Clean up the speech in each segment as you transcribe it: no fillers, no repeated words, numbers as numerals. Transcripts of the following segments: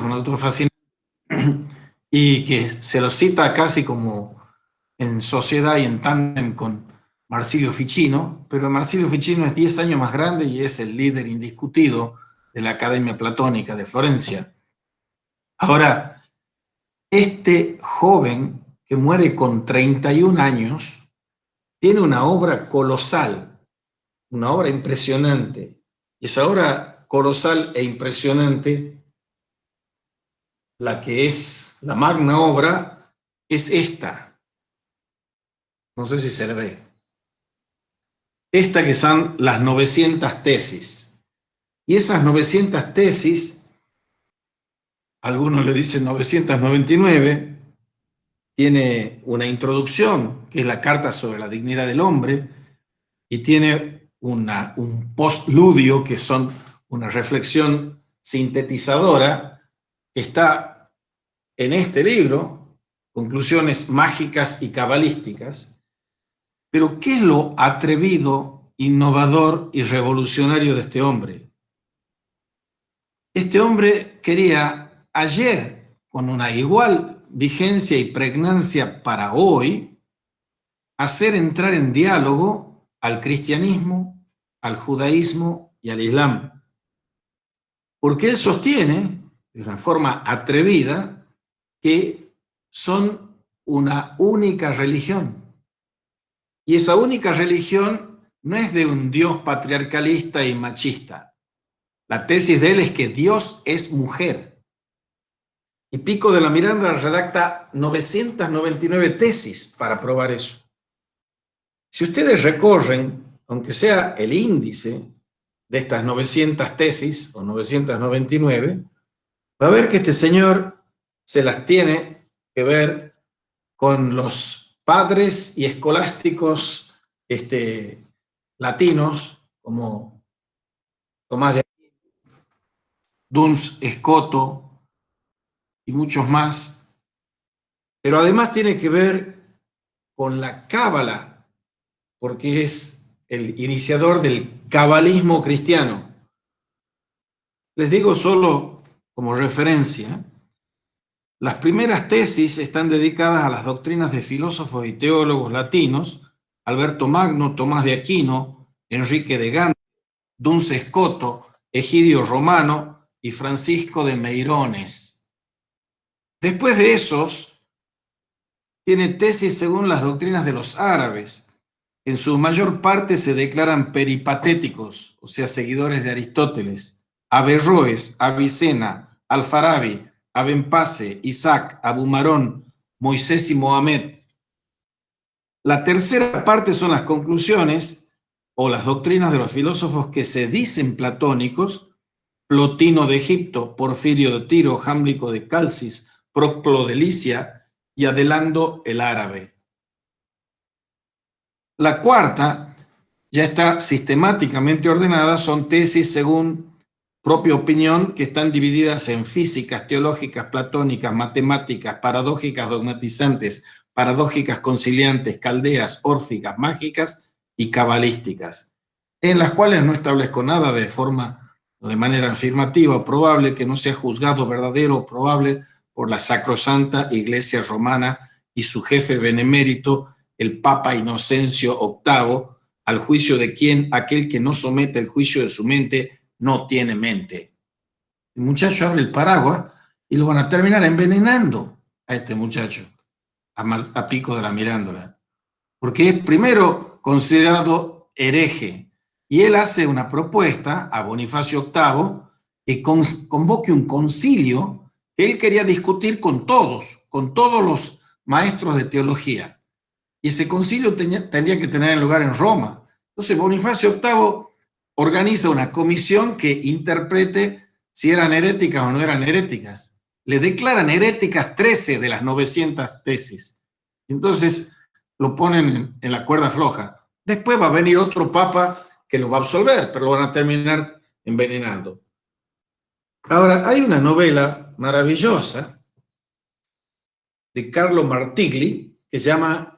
un autor fascinante, y que se lo cita casi como en sociedad y en tándem con Marsilio Ficino, pero Marsilio Ficino es 10 años más grande y es el líder indiscutido de la Academia Platónica de Florencia. Ahora, este joven que muere con 31 años tiene una obra colosal, una obra impresionante. Y esa obra colosal e impresionante, la que es la magna obra, es esta. No sé si se le ve. Esta que son las 900 tesis. Y esas 900 tesis, algunos le dicen 999, tiene una introducción, que es la Carta sobre la Dignidad del Hombre, y tiene un postludio, que son una reflexión sintetizadora, que está en este libro, Conclusiones Mágicas y Cabalísticas. Pero ¿qué es lo atrevido, innovador y revolucionario de este hombre? Este hombre quería ayer, con una igual vigencia y pregnancia para hoy, hacer entrar en diálogo al cristianismo, al judaísmo y al islam. Porque él sostiene, de una forma atrevida, que son una única religión. Y esa única religión no es de un Dios patriarcalista y machista. La tesis de él es que Dios es mujer. Y Pico de la Miranda redacta 999 tesis para probar eso. Si ustedes recorren, aunque sea el índice de estas 900 tesis o 999, va a ver que este señor se las tiene que ver con los padres y escolásticos latinos, como Tomás de Aquino, Duns Scoto y muchos más, pero además tiene que ver con la cábala, porque es el iniciador del cabalismo cristiano. Les digo solo como referencia, las primeras tesis están dedicadas a las doctrinas de filósofos y teólogos latinos: Alberto Magno, Tomás de Aquino, Enrique de Gante, Duns Scoto, Egidio Romano y Francisco de Meirones. Después de esos, tiene tesis según las doctrinas de los árabes. En su mayor parte se declaran peripatéticos, o sea, seguidores de Aristóteles: Averroes, Avicena, Alfarabi, Abenpase, Isaac, Abumarón, Moisés y Mohamed. La tercera parte son las conclusiones o las doctrinas de los filósofos que se dicen platónicos: Plotino de Egipto, Porfirio de Tiro, Jámblico de Calcis, Proclo de Licia y Adelando el árabe. La cuarta ya está sistemáticamente ordenada, son tesis según propia opinión, que están divididas en físicas, teológicas, platónicas, matemáticas, paradójicas, dogmatizantes, paradójicas, conciliantes, caldeas, órficas, mágicas y cabalísticas, en las cuales no establezco nada de forma o de manera afirmativa o probable que no sea juzgado verdadero o probable por la sacrosanta Iglesia Romana y su jefe benemérito, el Papa Inocencio VIII, al juicio de quien aquel que no somete el juicio de su mente no tiene mente. El muchacho abre el paraguas y lo van a terminar envenenando a este muchacho, a Pico de la Mirándola, porque es primero considerado hereje, y él hace una propuesta a Bonifacio VIII que convoque un concilio que él quería discutir con todos los maestros de teología, y ese concilio tendría que tener lugar en Roma. Entonces Bonifacio VIII organiza una comisión que interprete si eran heréticas o no eran heréticas. Le declaran heréticas 13 de las 900 tesis. Entonces lo ponen en la cuerda floja. Después va a venir otro papa que lo va a absolver, pero lo van a terminar envenenando. Ahora, hay una novela maravillosa de Carlo Martigli que se llama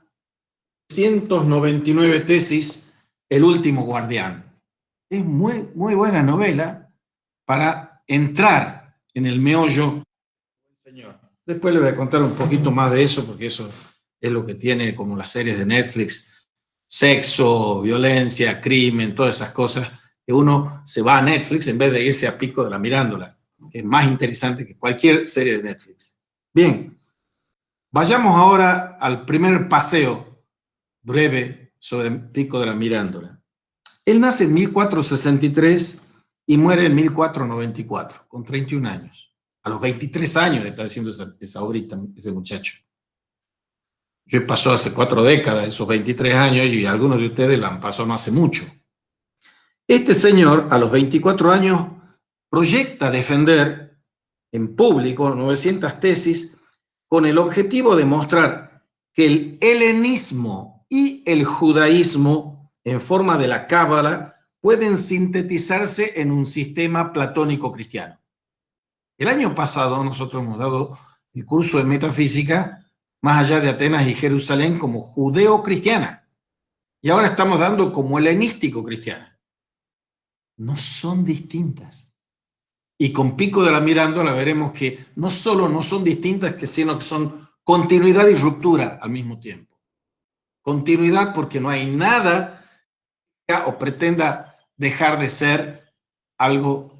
199 tesis, el último guardián. Es muy buena novela para entrar en el meollo señor. Después le voy a contar un poquito más de eso, porque eso es lo que tiene como las series de Netflix, sexo, violencia, crimen, todas esas cosas, que uno se va a Netflix en vez de irse a Pico de la Mirándola, que es más interesante que cualquier serie de Netflix. Bien, vayamos ahora al primer paseo breve sobre Pico de la Mirándola. Él nace en 1463 y muere en 1494, con 31 años. A los 23 años está haciendo esa obrita, ese muchacho. Yo pasó hace 4 décadas, esos 23 años, y algunos de ustedes la han pasado no hace mucho. Este señor, a los 24 años, proyecta defender en público 900 tesis con el objetivo de mostrar que el helenismo y el judaísmo, en forma de la cábala, pueden sintetizarse en un sistema platónico cristiano. El año pasado nosotros hemos dado el curso de metafísica más allá de Atenas y Jerusalén como judeo-cristiana. Y ahora estamos dando como helenístico-cristiana. No son distintas. Y con Pico de la Mirándola veremos que no solo no son distintas, sino que son continuidad y ruptura al mismo tiempo. Continuidad porque no hay nada que o pretenda dejar de ser algo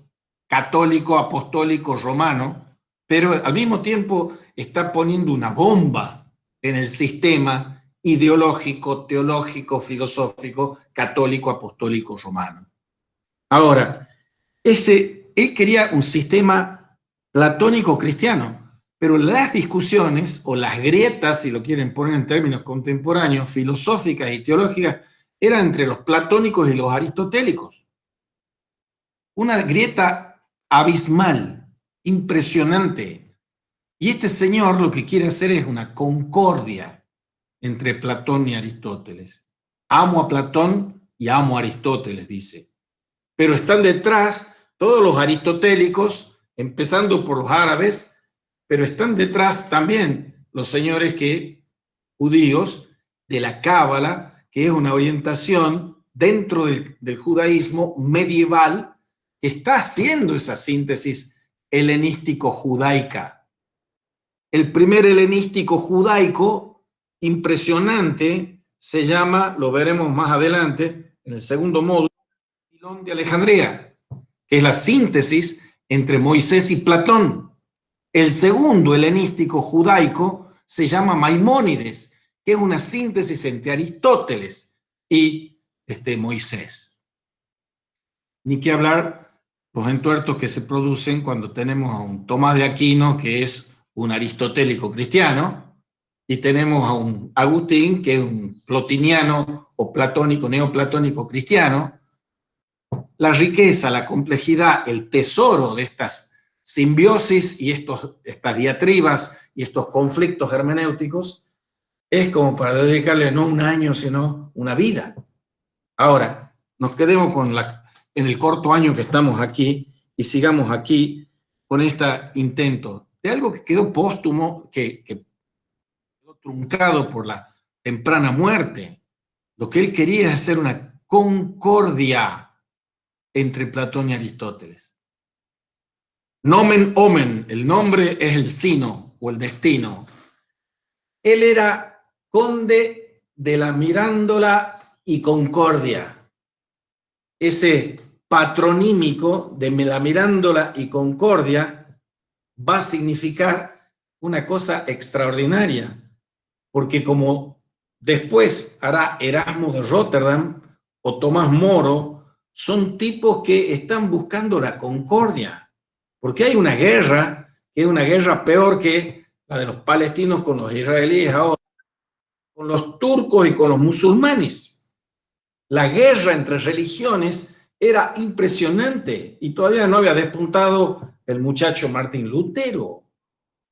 católico, apostólico, romano, pero al mismo tiempo está poniendo una bomba en el sistema ideológico, teológico, filosófico, católico, apostólico, romano. Ahora, él quería un sistema platónico cristiano, pero las discusiones o las grietas, si lo quieren poner en términos contemporáneos, filosóficas y teológicas, eran entre los platónicos y los aristotélicos. Una grieta abismal, impresionante. Y este señor lo que quiere hacer es una concordia entre Platón y Aristóteles. Amo a Platón y amo a Aristóteles, dice. Pero están detrás todos los aristotélicos, empezando por los árabes, pero están detrás también los señores judíos de la cábala, que es una orientación dentro del judaísmo medieval que está haciendo esa síntesis helenístico-judaica. El primer helenístico judaico impresionante se llama, lo veremos más adelante, en el segundo módulo, Filón de Alejandría, que es la síntesis entre Moisés y Platón. El segundo helenístico judaico se llama Maimónides, que es una síntesis entre Aristóteles y Moisés. Ni que hablar los entuertos que se producen cuando tenemos a un Tomás de Aquino, que es un aristotélico cristiano, y tenemos a un Agustín, que es un plotiniano o platónico, neoplatónico cristiano. La riqueza, la complejidad, el tesoro de estas simbiosis y estas diatribas y estos conflictos hermenéuticos es como para dedicarle no un año, sino una vida. Ahora, nos quedemos en el corto año que estamos aquí y sigamos aquí con este intento de algo que quedó póstumo, que quedó truncado por la temprana muerte. Lo que él quería es hacer una concordia entre Platón y Aristóteles. Nomen omen, el nombre es el sino o el destino. Él era conde de la Mirándola y Concordia. Ese patronímico de la Mirándola y Concordia va a significar una cosa extraordinaria, porque como después hará Erasmo de Rotterdam o Tomás Moro, son tipos que están buscando la concordia, porque hay una guerra, que es una guerra peor que la de los palestinos con los israelíes ahora, con los turcos y con los musulmanes. La guerra entre religiones era impresionante y todavía no había despuntado el muchacho Martín Lutero.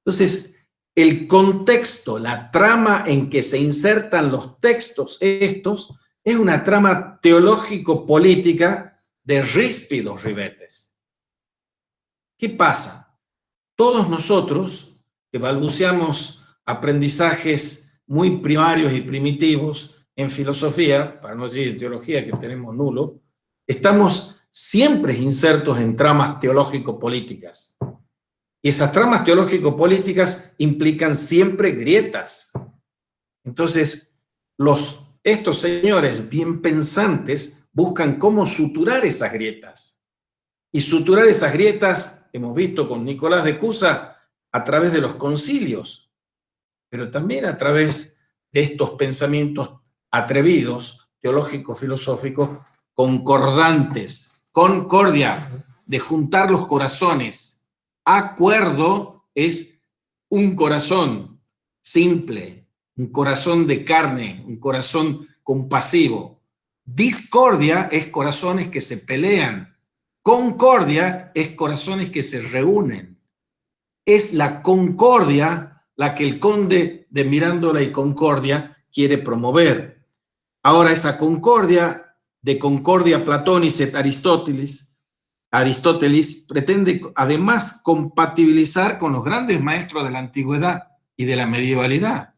Entonces, el contexto, la trama en que se insertan los textos estos, es una trama teológico-política de ríspidos ribetes. ¿Qué pasa? Todos nosotros que balbuceamos aprendizajes muy primarios y primitivos en filosofía, para no decir en teología que tenemos nulo, estamos siempre insertos en tramas teológico-políticas. Y esas tramas teológico-políticas implican siempre grietas. Entonces, estos señores bien pensantes buscan cómo suturar esas grietas. Y suturar esas grietas, hemos visto con Nicolás de Cusa, a través de los concilios, pero también a través de estos pensamientos atrevidos, teológicos, filosóficos, concordantes, concordia, de juntar los corazones. Acuerdo es un corazón simple, un corazón de carne, un corazón compasivo. Discordia es corazones que se pelean. Concordia es corazones que se reúnen. Es la concordia la que el conde de Mirandola y Concordia quiere promover. Ahora, esa concordia, de concordia Platonis et Aristóteles pretende además compatibilizar con los grandes maestros de la antigüedad y de la medievalidad.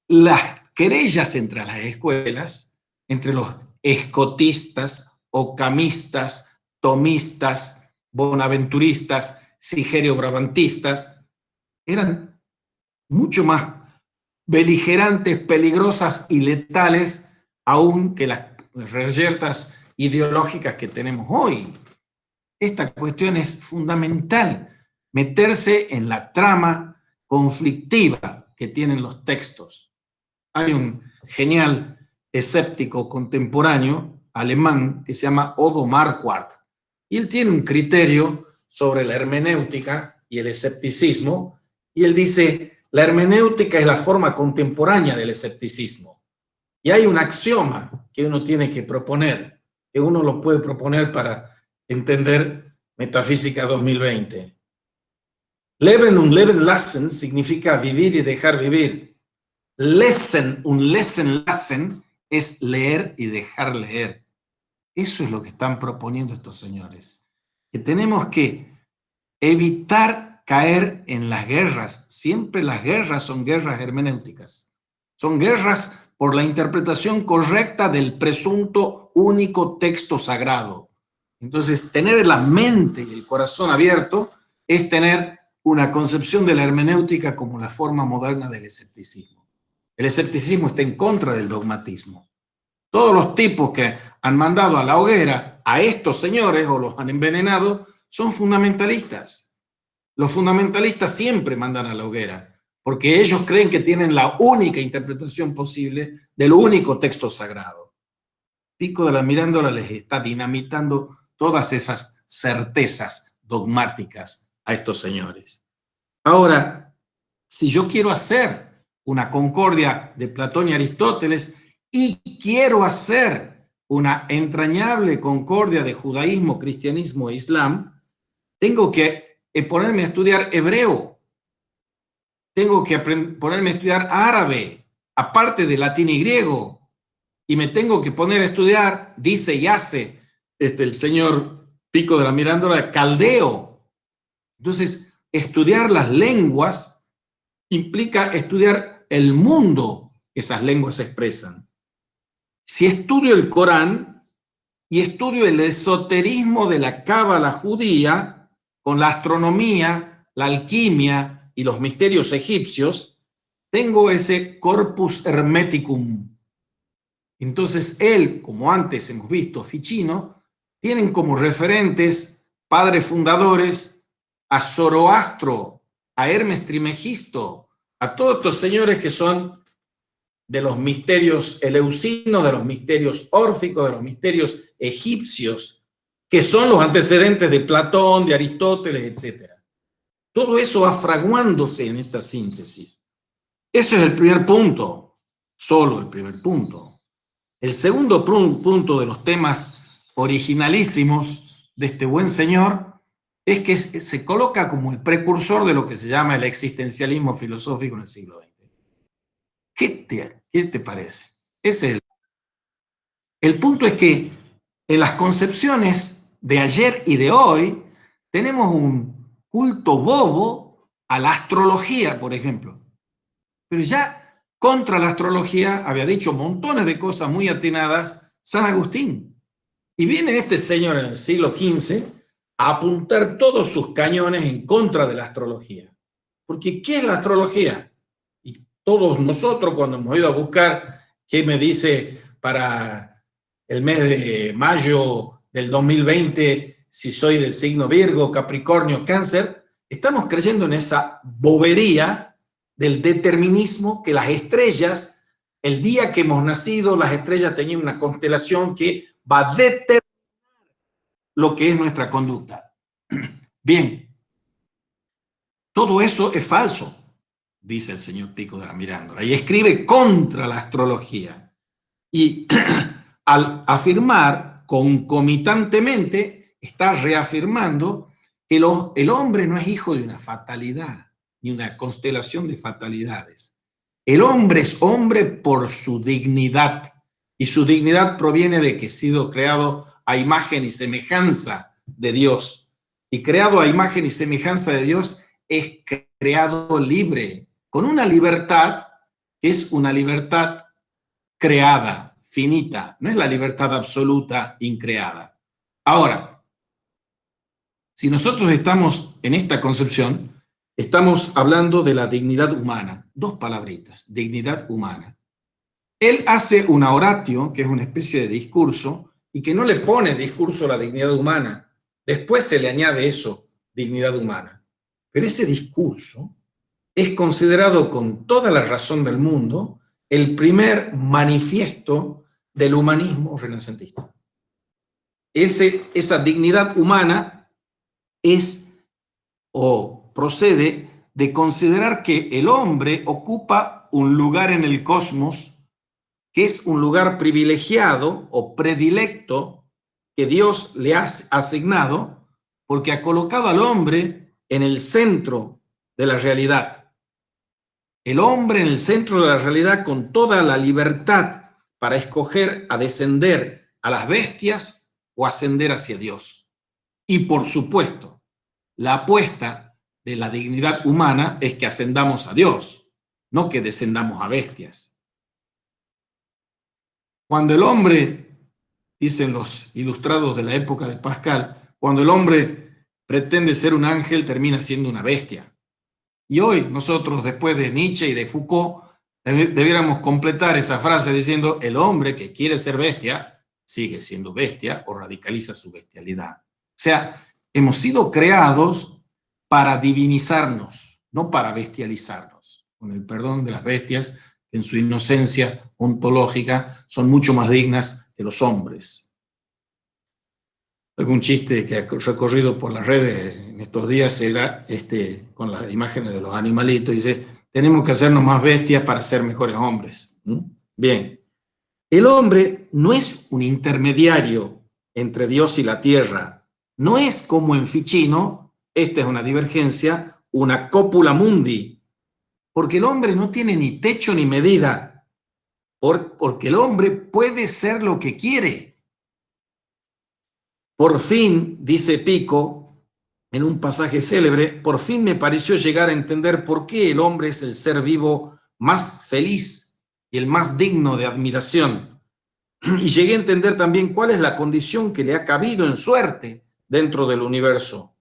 Las querellas entre las escuelas, entre los escotistas, ocamistas, tomistas, bonaventuristas, sigerio-brabantistas, eran mucho más beligerantes, peligrosas y letales aún que las reyertas ideológicas que tenemos hoy. Esta cuestión es fundamental, meterse en la trama conflictiva que tienen los textos. Hay un genial escéptico contemporáneo alemán que se llama Odo Marquardt, y él tiene un criterio sobre la hermenéutica y el escepticismo, y él dice, la hermenéutica es la forma contemporánea del escepticismo. Y hay un axioma que uno tiene que proponer, que uno lo puede proponer para entender Metafísica 2020. Leben und Leben lassen significa vivir y dejar vivir. Lesen und lesen lassen es leer y dejar leer. Eso es lo que están proponiendo estos señores. Que tenemos que evitar caer en las guerras. Siempre las guerras son guerras hermenéuticas. Son guerras por la interpretación correcta del presunto único texto sagrado. Entonces, tener la mente y el corazón abierto es tener una concepción de la hermenéutica como la forma moderna del escepticismo. El escepticismo está en contra del dogmatismo. Todos los tipos que han mandado a la hoguera a estos señores o los han envenenado son fundamentalistas. Los fundamentalistas siempre mandan a la hoguera porque ellos creen que tienen la única interpretación posible del único texto sagrado. Pico de la Mirandola les está dinamitando todas esas certezas dogmáticas a estos señores. Ahora, si yo quiero hacer una concordia de Platón y Aristóteles y quiero hacer una entrañable concordia de judaísmo, cristianismo e islam, tengo que ponerme a estudiar hebreo, tengo que ponerme a estudiar árabe, aparte de latín y griego, y me tengo que poner a estudiar, dice y hace el señor Pico de la Mirandola, caldeo. Entonces, estudiar las lenguas implica estudiar el mundo que esas lenguas expresan. Si estudio el Corán y estudio el esoterismo de la cábala judía con la astronomía, la alquimia y los misterios egipcios, tengo ese corpus hermeticum. Entonces él, como antes hemos visto, Ficino, tienen como referentes padres fundadores a Zoroastro, a Hermes Trismegisto, a todos estos señores que son de los misterios eleusinos, de los misterios órficos, de los misterios egipcios, que son los antecedentes de Platón, de Aristóteles, etc. Todo eso va fraguándose en esta síntesis. Eso es el primer punto, solo el primer punto. El segundo punto de los temas originalísimos de este buen señor es que se coloca como el precursor de lo que se llama el existencialismo filosófico en el siglo XX. ¿Qué te parece? Ese es el punto. Es que en las concepciones de ayer y de hoy tenemos un culto bobo a la astrología, por ejemplo. Pero ya contra la astrología había dicho montones de cosas muy atinadas San Agustín. Y viene este señor en el siglo XV a apuntar todos sus cañones en contra de la astrología. Porque ¿qué es la astrología? Y todos nosotros cuando hemos ido a buscar qué me dice para el mes de mayo del 2020, si soy del signo Virgo, Capricornio, Cáncer, estamos creyendo en esa bobería del determinismo, que las estrellas, el día que hemos nacido, las estrellas tenían una constelación que va a determinar lo que es nuestra conducta. Bien, todo eso es falso, dice el señor Pico de la Mirandola, y escribe contra la astrología. Y al afirmar concomitantemente, está reafirmando que el hombre no es hijo de una fatalidad, ni una constelación de fatalidades. El hombre es hombre por su dignidad, y su dignidad proviene de que ha sido creado a imagen y semejanza de Dios. Y creado a imagen y semejanza de Dios es creado libre, con una libertad que es una libertad creada, finita, no es la libertad absoluta increada. Ahora, si nosotros estamos en esta concepción, estamos hablando de la dignidad humana. Dos palabritas, dignidad humana. Él hace una oratio, que es una especie de discurso, y que no le pone discurso a la dignidad humana. Después se le añade eso, dignidad humana. Pero ese discurso es considerado con toda la razón del mundo el primer manifiesto del humanismo renacentista. Esa dignidad humana es o procede de considerar que el hombre ocupa un lugar en el cosmos que es un lugar privilegiado o predilecto que Dios le ha asignado porque ha colocado al hombre en el centro de la realidad. El hombre en el centro de la realidad con toda la libertad para escoger a descender a las bestias o ascender hacia Dios. Y por supuesto, la apuesta de la dignidad humana es que ascendamos a Dios, no que descendamos a bestias. Cuando el hombre, dicen los ilustrados de la época de Pascal, cuando el hombre pretende ser un ángel, termina siendo una bestia. Y hoy nosotros, después de Nietzsche y de Foucault, debiéramos completar esa frase diciendo: el hombre que quiere ser bestia sigue siendo bestia o radicaliza su bestialidad. O sea, hemos sido creados para divinizarnos, no para bestializarnos. Con el perdón de las bestias, que en su inocencia ontológica son mucho más dignas que los hombres. Algún chiste que ha recorrido por las redes en estos días era con las imágenes de los animalitos, dice: tenemos que hacernos más bestias para ser mejores hombres. Bien, el hombre no es un intermediario entre Dios y la tierra, no es como en Ficino, esta es una divergencia, una copula mundi, porque el hombre no tiene ni techo ni medida, porque el hombre puede ser lo que quiere. Por fin, dice Pico, en un pasaje célebre, por fin me pareció llegar a entender por qué el hombre es el ser vivo más feliz y el más digno de admiración. Y llegué a entender también cuál es la condición que le ha cabido en suerte dentro del universo.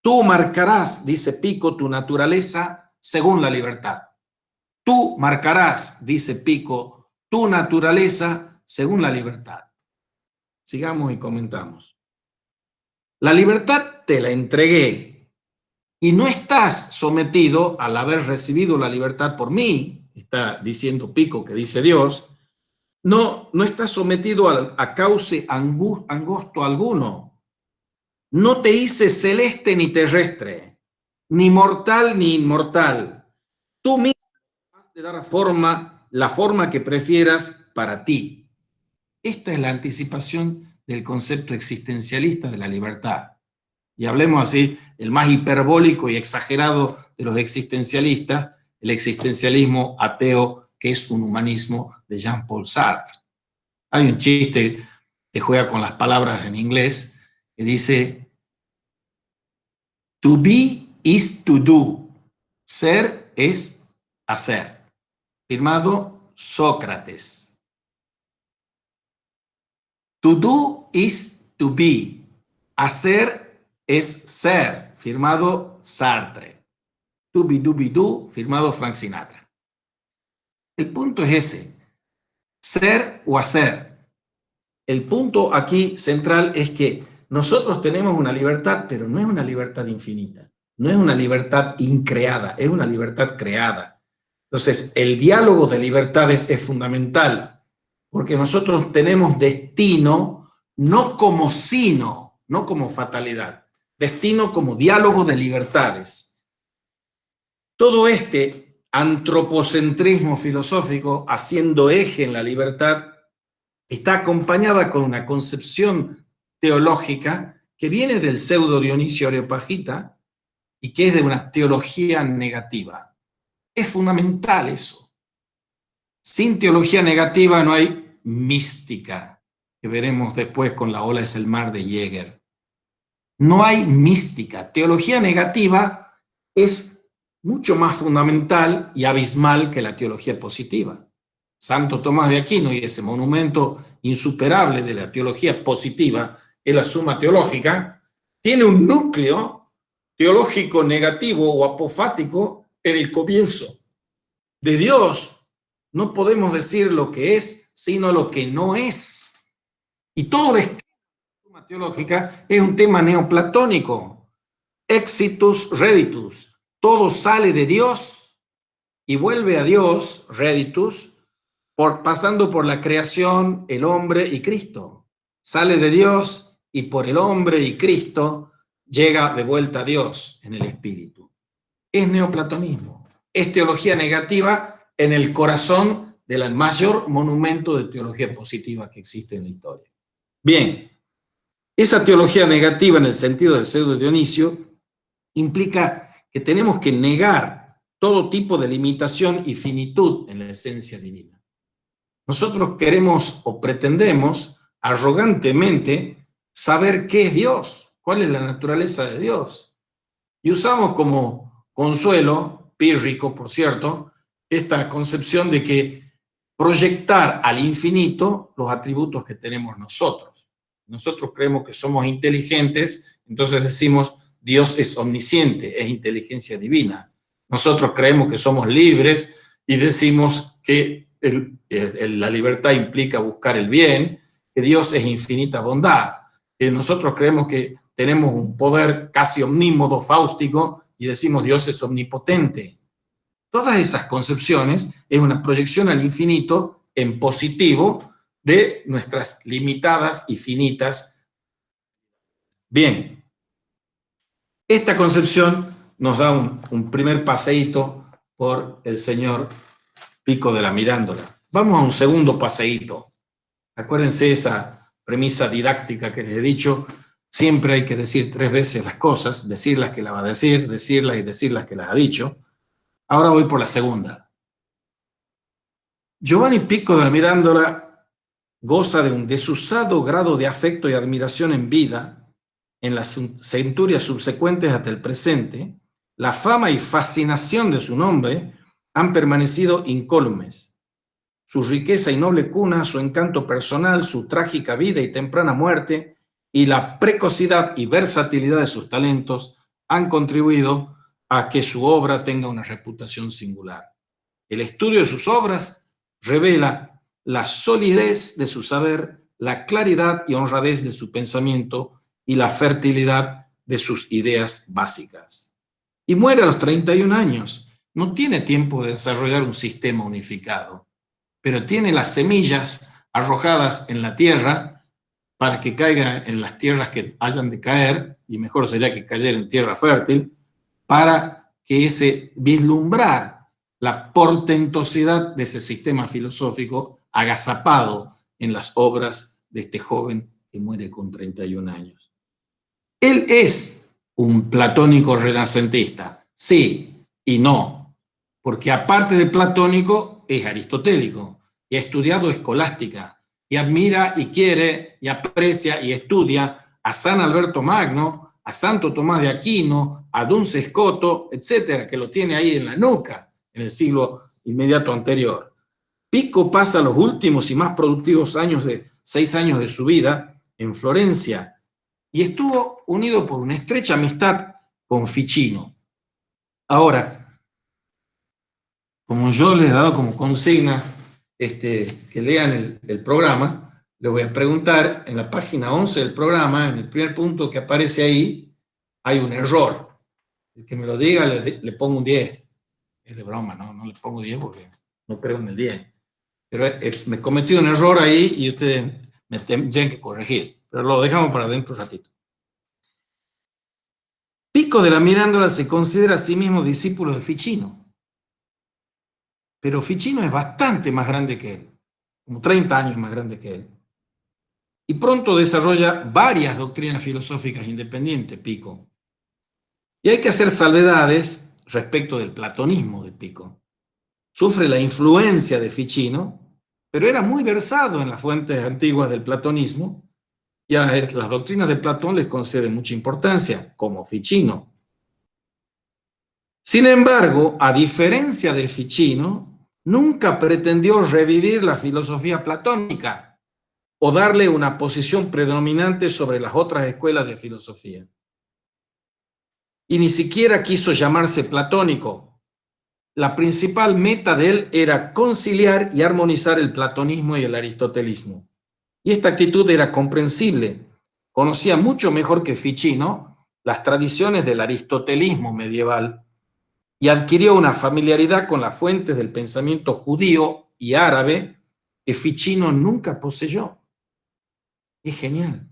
Tú marcarás, dice Pico, tu naturaleza según la libertad. Tú marcarás, dice Pico, tu naturaleza según la libertad. Sigamos y comentamos. La libertad te la entregué y no estás sometido al haber recibido la libertad por mí, está diciendo Pico, que dice Dios, no estás sometido a cauce angosto alguno. No te hice celeste ni terrestre, ni mortal ni inmortal. Tú mismo has de dar la forma que prefieras para ti. Esta es la anticipación del concepto existencialista de la libertad. Y hablemos así, el más hiperbólico y exagerado de los existencialistas, el existencialismo ateo, que es un humanismo de Jean-Paul Sartre. Hay un chiste que juega con las palabras en inglés, que dice: to be is to do. Ser es hacer. Firmado Sócrates. To do is to be. Hacer es ser, firmado Sartre. Doobie-doobie-doo, firmado Frank Sinatra. El punto es ese, ser o hacer. El punto aquí central es que nosotros tenemos una libertad, pero no es una libertad infinita, no es una libertad increada, es una libertad creada. Entonces, el diálogo de libertades es fundamental, porque nosotros tenemos destino no como sino, no como fatalidad, destino como diálogo de libertades. Todo este antropocentrismo filosófico, haciendo eje en la libertad, está acompañada con una concepción teológica que viene del pseudo Dionisio Areopagita y que es de una teología negativa. Es fundamental eso. Sin teología negativa no hay mística, que veremos después con La ola es el mar de Jäger. No hay mística. Teología negativa es mucho más fundamental y abismal que la teología positiva. Santo Tomás de Aquino y ese monumento insuperable de la teología positiva, es la Suma Teológica, tiene un núcleo teológico negativo o apofático en el comienzo. De Dios no podemos decir lo que es, sino lo que no es. Y todo el esquema de la Suma Teológica es un tema neoplatónico. Exitus reditus. Todo sale de Dios y vuelve a Dios, reditus, pasando por la creación, el hombre y Cristo. Sale de Dios y por el hombre y Cristo llega de vuelta a Dios en el espíritu. Es neoplatonismo, es teología negativa en el corazón del mayor monumento de teología positiva que existe en la historia. Bien, esa teología negativa en el sentido del pseudo Dionisio implica que tenemos que negar todo tipo de limitación y finitud en la esencia divina. Nosotros queremos o pretendemos arrogantemente saber qué es Dios, cuál es la naturaleza de Dios. Y usamos como consuelo, pírrico por cierto, esta concepción de que proyectar al infinito los atributos que tenemos nosotros. Nosotros creemos que somos inteligentes, entonces decimos Dios es omnisciente, es inteligencia divina. Nosotros creemos que somos libres y decimos que la libertad implica buscar el bien, que Dios es infinita bondad, que nosotros creemos que tenemos un poder casi omnímodo, fáustico, y decimos Dios es omnipotente. Todas esas concepciones es una proyección al infinito en positivo de nuestras limitadas y finitas. Bien, esta concepción nos da un primer paseíto por el señor Pico de la Mirándola. Vamos a un segundo paseíto. Acuérdense esa premisa didáctica que les he dicho, siempre hay que decir 3 veces las cosas, decirlas que las va a decir, decirlas y decirlas que las ha dicho. Ahora voy por la segunda. Giovanni Pico de la Mirándola goza de un desusado grado de afecto y admiración en vida, en las centurias subsecuentes hasta el presente. La fama y fascinación de su nombre han permanecido incólumes. Su riqueza y noble cuna, su encanto personal, su trágica vida y temprana muerte, y la precocidad y versatilidad de sus talentos han contribuido a que su obra tenga una reputación singular. El estudio de sus obras revela la solidez de su saber, la claridad y honradez de su pensamiento y la fertilidad de sus ideas básicas. Y muere a los 31 años. No tiene tiempo de desarrollar un sistema unificado, pero tiene las semillas arrojadas en la tierra para que caiga en las tierras que hayan de caer, y mejor sería que cayera en tierra fértil, para que ese vislumbrar la portentosidad de ese sistema filosófico agazapado en las obras de este joven que muere con 31 años. Él es un platónico renacentista, sí y no, porque aparte de platónico es aristotélico y ha estudiado escolástica y admira y quiere y aprecia y estudia a San Alberto Magno, a Santo Tomás de Aquino, a Duns Scoto, etcétera, que lo tiene ahí en la nuca en el siglo inmediato anterior. Pico pasa los últimos y más productivos 6 años de su vida en Florencia y estuvo unido por una estrecha amistad con Ficino. Ahora, como yo les he dado como consigna que lean el programa, les voy a preguntar, en la página 11 del programa, en el primer punto que aparece ahí, hay un error. El que me lo diga le pongo un 10. Es de broma, ¿no? No le pongo 10 porque no creo en el 10. Pero me cometí un error ahí y ustedes me tienen que corregir. Pero lo dejamos para dentro un ratito. Pico de la Mirandola se considera a sí mismo discípulo de Ficino. Pero Ficino es bastante más grande que él, como 30 años más grande que él. Y pronto desarrolla varias doctrinas filosóficas independientes, Pico. Y hay que hacer salvedades respecto del platonismo de Pico. Sufre la influencia de Ficino, pero era muy versado en las fuentes antiguas del platonismo, y a las doctrinas de Platón les concede mucha importancia, como Ficino. Sin embargo, a diferencia de Ficino, nunca pretendió revivir la filosofía platónica o darle una posición predominante sobre las otras escuelas de filosofía. Y ni siquiera quiso llamarse platónico. La principal meta de él era conciliar y armonizar el platonismo y el aristotelismo. Y esta actitud era comprensible. Conocía mucho mejor que Ficino las tradiciones del aristotelismo medieval y adquirió una familiaridad con las fuentes del pensamiento judío y árabe que Ficino nunca poseyó. Es genial.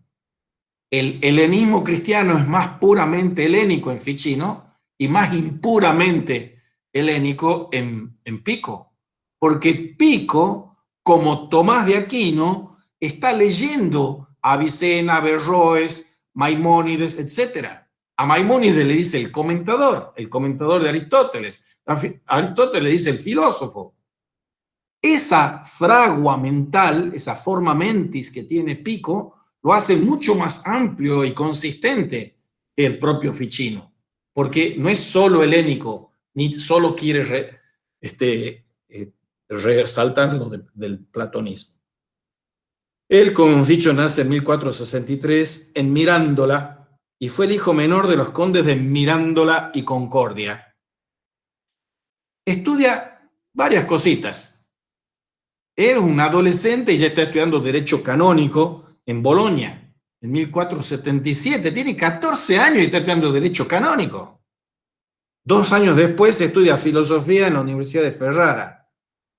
El helenismo cristiano es más puramente helénico en Ficino y más impuramente helénico en Pico. Porque Pico, como Tomás de Aquino, está leyendo a Avicena, Averroes, Maimónides, etc. A Maimónides le dice el comentador de Aristóteles. A Aristóteles le dice el filósofo. Esa fragua mental, esa forma mentis que tiene Pico, lo hace mucho más amplio y consistente que el propio Ficino, porque no es solo helénico, ni solo quiere resaltar lo del platonismo. Él, como hemos dicho, nace en 1463 en Mirándola y fue el hijo menor de los condes de Mirándola y Concordia. Estudia varias cositas. Era un adolescente y ya está estudiando Derecho Canónico en Bolonia, en 1477. Tiene 14 años y está estudiando Derecho Canónico. 2 años después estudia Filosofía en la Universidad de Ferrara.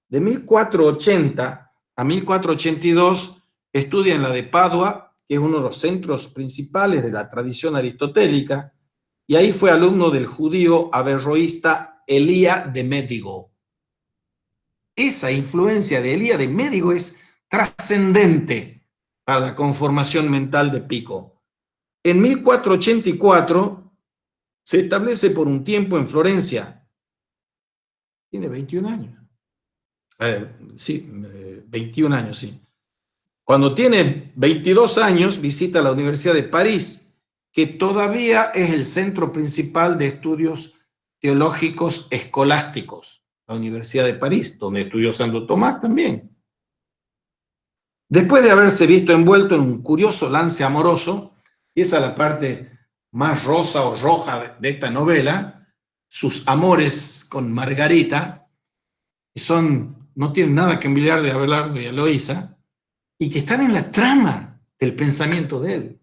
De 1480 a 1482 estudia en la de Padua, que es uno de los centros principales de la tradición aristotélica, y ahí fue alumno del judío averroísta Elía de Médigo. Esa influencia de Elía de Médigo es trascendente para la conformación mental de Pico. En 1484 se establece por un tiempo en Florencia. Tiene 21 años. 21 años, sí. Cuando tiene 22 años, visita la Universidad de París, que todavía es el centro principal de estudios teológicos escolásticos. La Universidad de París, donde estudió Santo Tomás también. Después de haberse visto envuelto en un curioso lance amoroso, y esa es la parte más rosa o roja de esta novela, sus amores con Margarita, que no tienen nada que envidiar de Abelardo y Eloísa, y que están en la trama del pensamiento de él.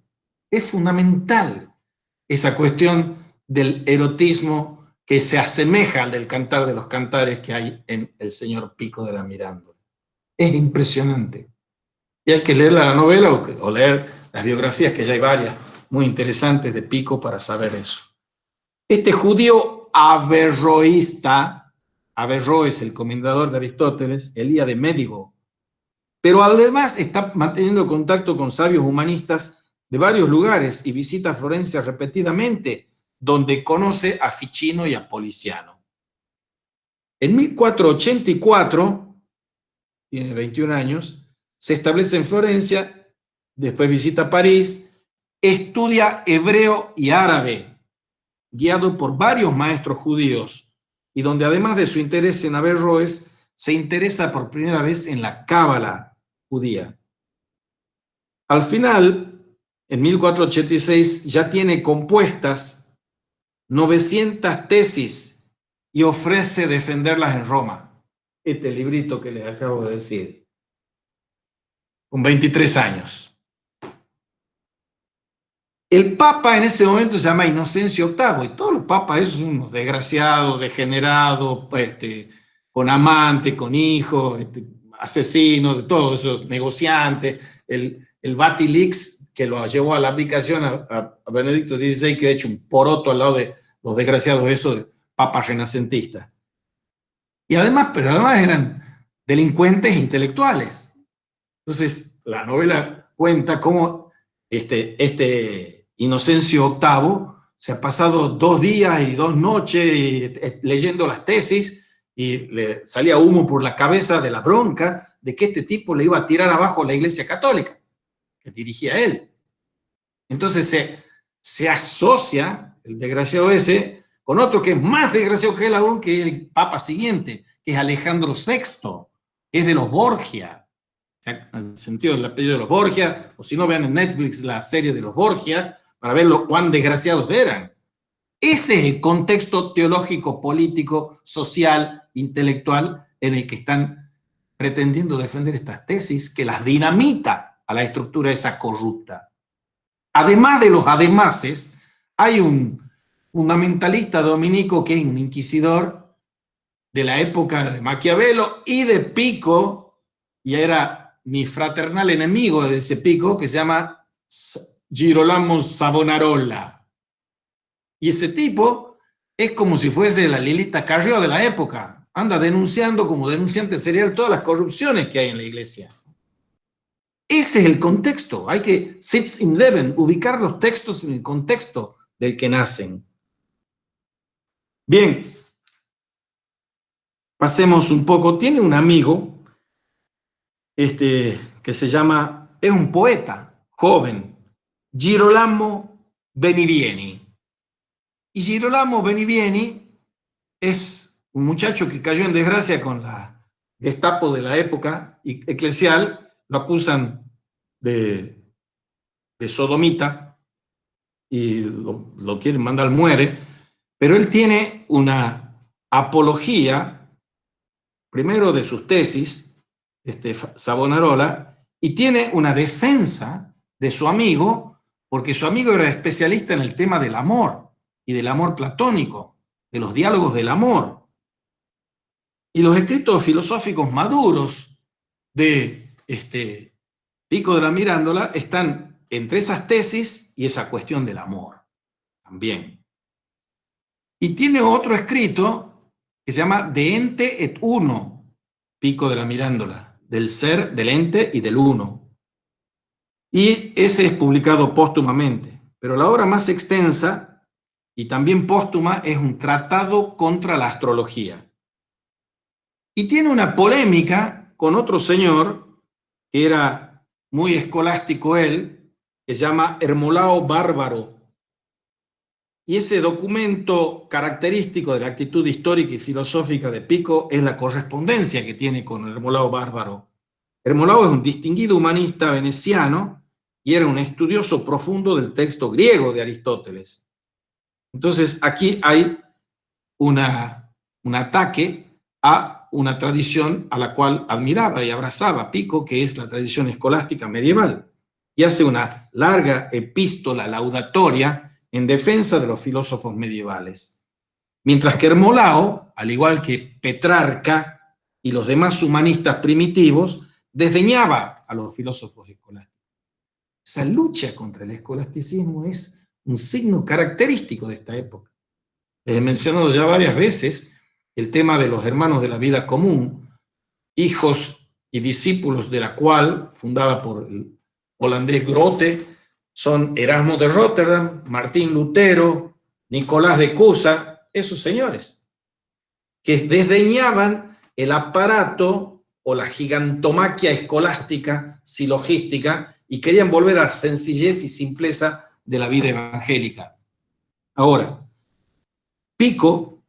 Es fundamental esa cuestión del erotismo que se asemeja al del Cantar de los Cantares que hay en El señor Pico de la Mirandola. Es impresionante. Y hay que leer la novela o leer las biografías, que ya hay varias muy interesantes de Pico para saber eso. Este judío averroísta, Averroes, el comendador de Aristóteles, Elía de Médigo, pero además está manteniendo contacto con sabios humanistas de varios lugares y visita Florencia repetidamente, donde conoce a Ficino y a Policiano. En 1484, tiene 21 años, se establece en Florencia, después visita París, estudia hebreo y árabe, guiado por varios maestros judíos, y donde además de su interés en Averroes, se interesa por primera vez en la cábala judía. Al final, en 1486 ya tiene compuestas 900 tesis y ofrece defenderlas en Roma. Este librito que les acabo de decir, con 23 años. El Papa en ese momento se llama Inocencio VIII, y todos los papas esos son unos desgraciados, degenerados, con amantes, con hijos, asesinos, de todos esos negociantes. El Batilix, que lo llevó a la abdicación a Benedicto XVI, que ha hecho un poroto al lado de los desgraciados esos de papas renacentistas. Y además, pero además eran delincuentes intelectuales. Entonces, la novela cuenta cómo este Inocencio VIII se ha pasado 2 días y 2 noches leyendo las tesis y le salía humo por la cabeza de la bronca de que este tipo le iba a tirar abajo la Iglesia Católica, que dirigía él. Entonces se asocia el desgraciado ese con otro que es más desgraciado que él aún, que es el Papa siguiente, que es Alejandro VI, que es de los Borgia. O sea, en el sentido del apellido de los Borgia, o si no, vean en Netflix la serie de los Borgia, para ver cuán desgraciados eran. Ese es el contexto teológico, político, social, intelectual en el que están pretendiendo defender estas tesis, que las dinamita a la estructura esa corrupta. Además de los ademases, hay un fundamentalista dominico que es un inquisidor de la época de Maquiavelo y de Pico, y era mi fraternal enemigo de ese Pico, que se llama Girolamo Savonarola. Y ese tipo es como si fuese la Lilita Carrió de la época. Anda denunciando como denunciante serial todas las corrupciones que hay en la iglesia. Ese es el contexto. Hay que, sits in leven, ubicar los textos en el contexto del que nacen. Bien, pasemos un poco. Tiene un amigo que se llama, es un poeta joven, Girolamo Benivieni. Y Girolamo Benivieni es un muchacho que cayó en desgracia con la Gestapo de la época eclesial, lo acusan de sodomita y lo quieren mandar, muere, pero él tiene una apología, primero de sus tesis, Savonarola, y tiene una defensa de su amigo, porque su amigo era especialista en el tema del amor y del amor platónico, de los diálogos del amor. Y los escritos filosóficos maduros de Pico de la Mirandola están entre esas tesis y esa cuestión del amor también. Y tiene otro escrito que se llama De Ente et Uno, Pico de la Mirandola, del ser, del ente y del uno. Y ese es publicado póstumamente. Pero la obra más extensa y también póstuma es un tratado contra la astrología. Y tiene una polémica con otro señor, que era muy escolástico él, que se llama Hermolao Bárbaro. Y ese documento característico de la actitud histórica y filosófica de Pico es la correspondencia que tiene con Hermolao Bárbaro. Hermolao es un distinguido humanista veneciano y era un estudioso profundo del texto griego de Aristóteles. Entonces aquí hay un ataque a una tradición a la cual admiraba y abrazaba Pico, que es la tradición escolástica medieval, y hace una larga epístola laudatoria en defensa de los filósofos medievales. Mientras que Hermolao, al igual que Petrarca y los demás humanistas primitivos, desdeñaba a los filósofos escolásticos. Esa lucha contra el escolasticismo es un signo característico de esta época. Les he mencionado ya varias veces el tema de los hermanos de la vida común, hijos y discípulos de la cual, fundada por el holandés Grote, son Erasmo de Rotterdam, Martín Lutero, Nicolás de Cusa, esos señores, que desdeñaban el aparato o la gigantomaquia escolástica, silogística, y querían volver a la sencillez y simpleza de la vida evangélica. Ahora, Pico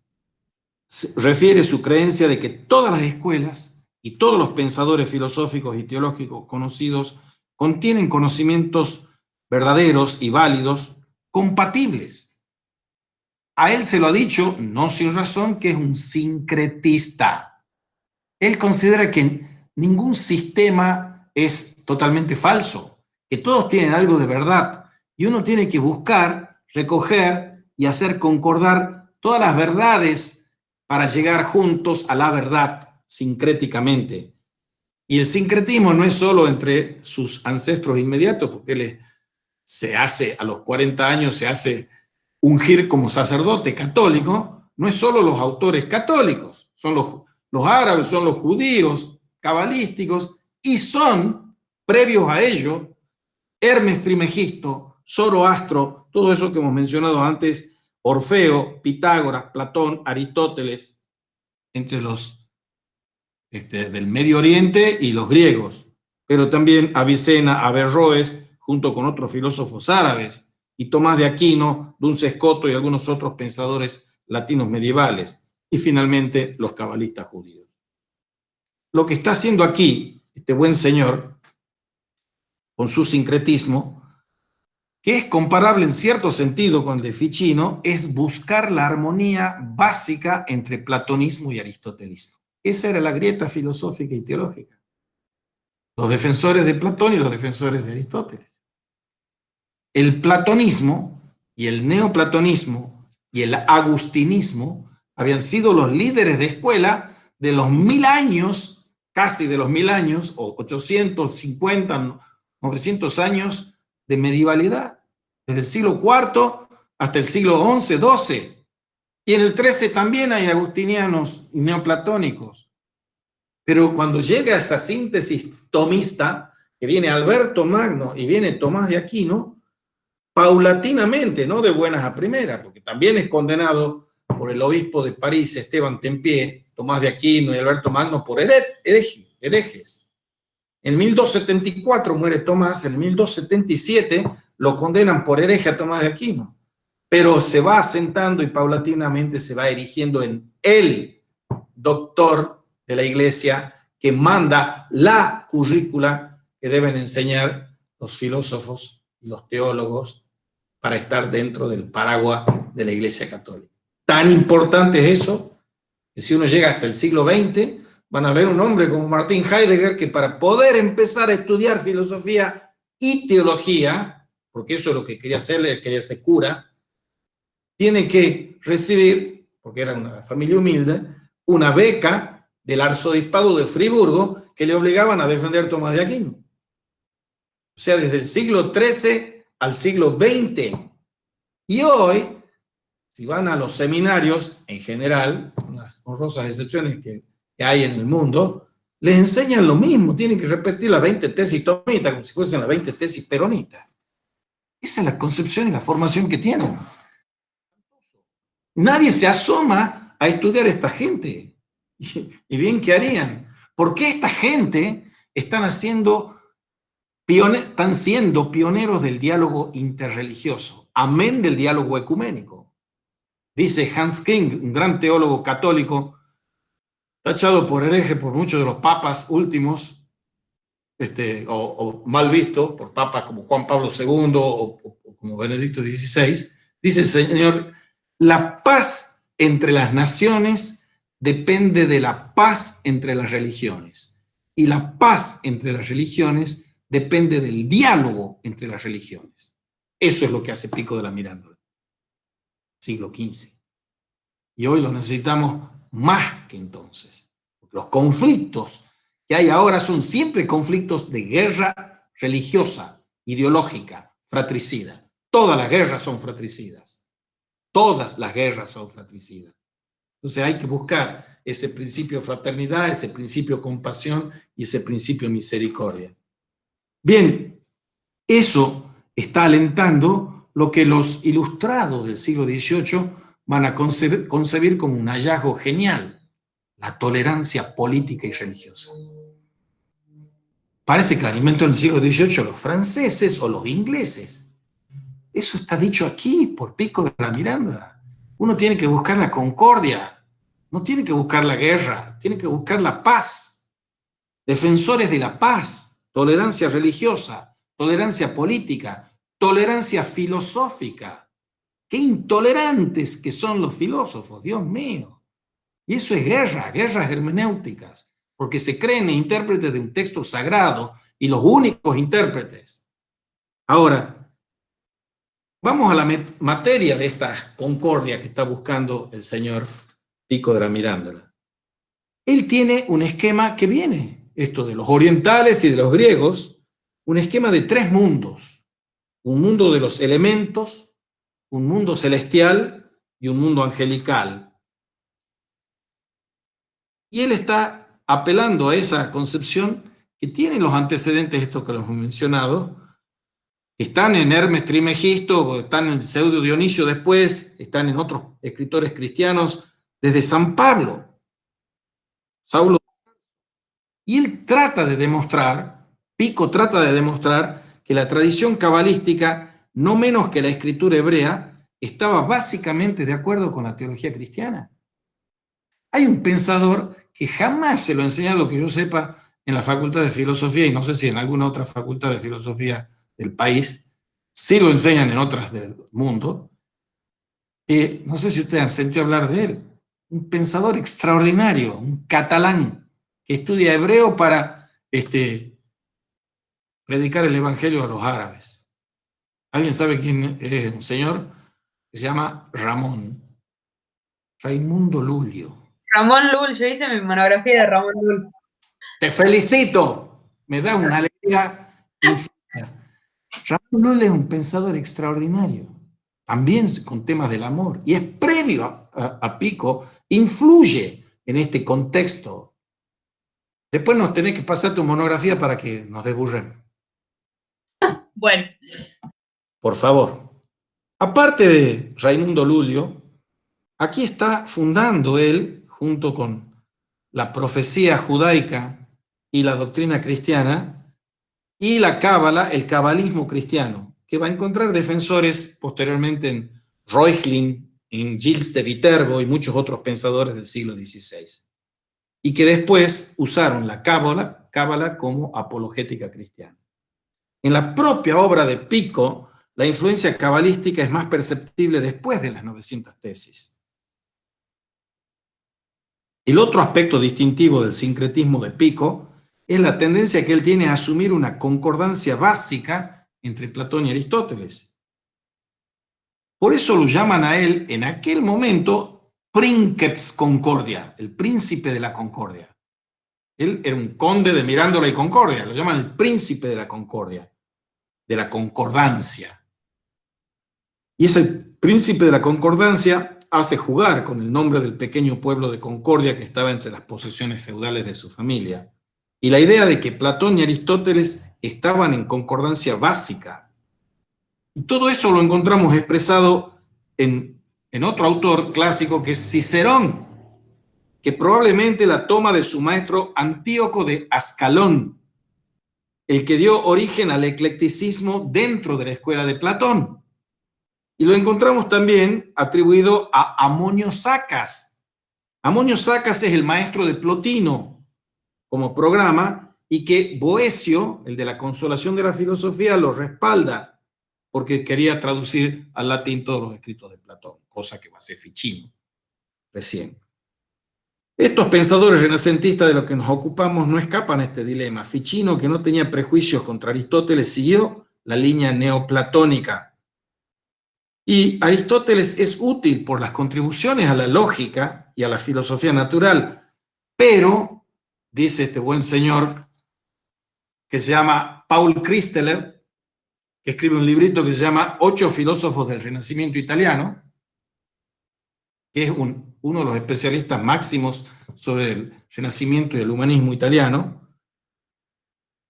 refiere su creencia de que todas las escuelas y todos los pensadores filosóficos y teológicos conocidos contienen conocimientos verdaderos y válidos, compatibles. A él se lo ha dicho, no sin razón, que es un sincretista. Él considera que ningún sistema es totalmente falso, que todos tienen algo de verdad, y uno tiene que buscar, recoger y hacer concordar todas las verdades para llegar juntos a la verdad, sincréticamente. Y el sincretismo no es solo entre sus ancestros inmediatos, porque él se hace, a los 40 años, se hace ungir como sacerdote católico, no es solo los autores católicos, son los árabes, son los judíos cabalísticos, y son, previos a ello, Hermes Trismegisto, Zoroastro, todo eso que hemos mencionado antes, Orfeo, Pitágoras, Platón, Aristóteles, entre los del Medio Oriente y los griegos, pero también Avicena, Averroes, junto con otros filósofos árabes, y Tomás de Aquino, Duns Scoto y algunos otros pensadores latinos medievales, y finalmente los cabalistas judíos. Lo que está haciendo aquí este buen señor, con su sincretismo, que es comparable en cierto sentido con el de Ficino, es buscar la armonía básica entre platonismo y aristotelismo. Esa era la grieta filosófica y teológica. Los defensores de Platón y los defensores de Aristóteles. El platonismo y el neoplatonismo y el agustinismo habían sido los líderes de escuela de los 1000 años, casi de los 1000 años, o 850, 900 años de medievalidad, desde el siglo IV hasta el siglo XI, XII. Y en el XIII también hay agustinianos y neoplatónicos. Pero cuando llega esa síntesis tomista, que viene Alberto Magno y viene Tomás de Aquino, paulatinamente, no de buenas a primeras, porque también es condenado por el obispo de París, Esteban Tempier, Tomás de Aquino y Alberto Magno, por herejes. En 1274 muere Tomás, en 1277 lo condenan por hereje a Tomás de Aquino, pero se va asentando y paulatinamente se va erigiendo en el doctor de la Iglesia que manda la currícula que deben enseñar los filósofos y los teólogos para estar dentro del paraguas de la Iglesia Católica. Tan importante es eso, que si uno llega hasta el siglo XX, van a ver un hombre como Martin Heidegger que para poder empezar a estudiar filosofía y teología, porque eso es lo que quería hacer, él quería ser cura, tiene que recibir, porque era una familia humilde, una beca del arzobispado de Friburgo que le obligaban a defender a Tomás de Aquino. O sea, desde el siglo XIII al siglo XX. Y hoy, si van a los seminarios, en general, unas honrosas excepciones que hay en el mundo, les enseñan lo mismo, tienen que repetir las 20 tesis tomistas como si fuesen las 20 tesis peronistas. Esa es la concepción y la formación que tienen. Nadie se asoma a estudiar a esta gente. Y bien, ¿qué harían? ¿Por qué esta gente están siendo pioneros del diálogo interreligioso, amén del diálogo ecuménico? Dice Hans King, un gran teólogo católico, tachado por hereje por muchos de los papas últimos, o mal visto por papas como Juan Pablo II o como Benedicto XVI, dice el señor, la paz entre las naciones depende de la paz entre las religiones, y la paz entre las religiones depende del diálogo entre las religiones. Eso es lo que hace Pico de la Mirandola, siglo XV. Y hoy lo necesitamos más que entonces. Los conflictos que hay ahora son siempre conflictos de guerra religiosa, ideológica, fratricida. Todas las guerras son fratricidas. Todas las guerras son fratricidas. Entonces hay que buscar ese principio de fraternidad, ese principio de compasión y ese principio de misericordia. Bien, eso está alentando lo que los ilustrados del siglo XVIII van a concebir como un hallazgo genial, la tolerancia política y religiosa. Parece que el alimento del siglo XVIII los franceses o los ingleses. Eso está dicho aquí por Pico de la Mirandola. Uno tiene que buscar la concordia, no tiene que buscar la guerra, tiene que buscar la paz. Defensores de la paz, tolerancia religiosa, tolerancia política, tolerancia filosófica. Qué intolerantes que son los filósofos, Dios mío. Y eso es guerra, guerras hermenéuticas, porque se creen intérpretes de un texto sagrado y los únicos intérpretes. Ahora, vamos a la materia de esta concordia que está buscando el señor Pico de la Mirandola. Él tiene un esquema que viene, esto de los orientales y de los griegos, un esquema de 3 mundos. Un mundo de los elementos, un mundo celestial y un mundo angelical. Y él está apelando a esa concepción que tiene los antecedentes, estos que los hemos mencionado, que están en Hermes Trismegisto, están en Pseudo Dionisio después, están en otros escritores cristianos, desde San Pablo, Saulo. Y él trata de demostrar, Pico trata de demostrar, que la tradición cabalística, no menos que la escritura hebrea, estaba básicamente de acuerdo con la teología cristiana. Hay un pensador que jamás se lo ha enseñado, que yo sepa, en la Facultad de Filosofía, y no sé si en alguna otra facultad de filosofía del país, sí lo enseñan en otras del mundo, que no sé si ustedes han sentido hablar de él, un pensador extraordinario, un catalán, que estudia hebreo para predicar el evangelio a los árabes. ¿Alguien sabe quién es? Un señor que se llama Raimundo Lulio. Ramón Llull, yo hice mi monografía de Ramón Llull. ¡Te felicito! Me da una alegría infinita. Ramón Llull es un pensador extraordinario, también con temas del amor, y es previo a Pico, influye en este contexto. Después nos tenés que pasar tu monografía para que nos desburremos. Bueno. Por favor. Aparte de Raimundo Lulio, aquí está fundando él, junto con la profecía judaica y la doctrina cristiana, y la cábala, el cabalismo cristiano, que va a encontrar defensores posteriormente en Reuchlin, en Gilles de Viterbo y muchos otros pensadores del siglo XVI, y que después usaron la cábala como apologética cristiana. En la propia obra de Pico, la influencia cabalística es más perceptible después de las 900 tesis. El otro aspecto distintivo del sincretismo de Pico es la tendencia que él tiene a asumir una concordancia básica entre Platón y Aristóteles. Por eso lo llaman a él, en aquel momento, Princeps Concordia, el príncipe de la concordia. Él era un conde de Mirandola y Concordia, lo llaman el príncipe de la concordia, de la concordancia. Y ese príncipe de la concordancia hace jugar con el nombre del pequeño pueblo de Concordia que estaba entre las posesiones feudales de su familia. Y la idea de que Platón y Aristóteles estaban en concordancia básica. Y todo eso lo encontramos expresado en otro autor clásico que es Cicerón, que probablemente la toma de su maestro Antíoco de Ascalón, el que dio origen al eclecticismo dentro de la escuela de Platón. Y lo encontramos también atribuido a Amonio Sacas. Amonio Sacas es el maestro de Plotino como programa, y que Boecio, el de la Consolación de la Filosofía, lo respalda porque quería traducir al latín todos los escritos de Platón, cosa que va a ser Ficino recién. Estos pensadores renacentistas de los que nos ocupamos no escapan a este dilema. Ficino, que no tenía prejuicios contra Aristóteles, siguió la línea neoplatónica. Y Aristóteles es útil por las contribuciones a la lógica y a la filosofía natural, pero, dice este buen señor que se llama Paul Christeler, que escribe un librito que se llama 8 filósofos del Renacimiento italiano, que es uno de los especialistas máximos sobre el Renacimiento y el humanismo italiano,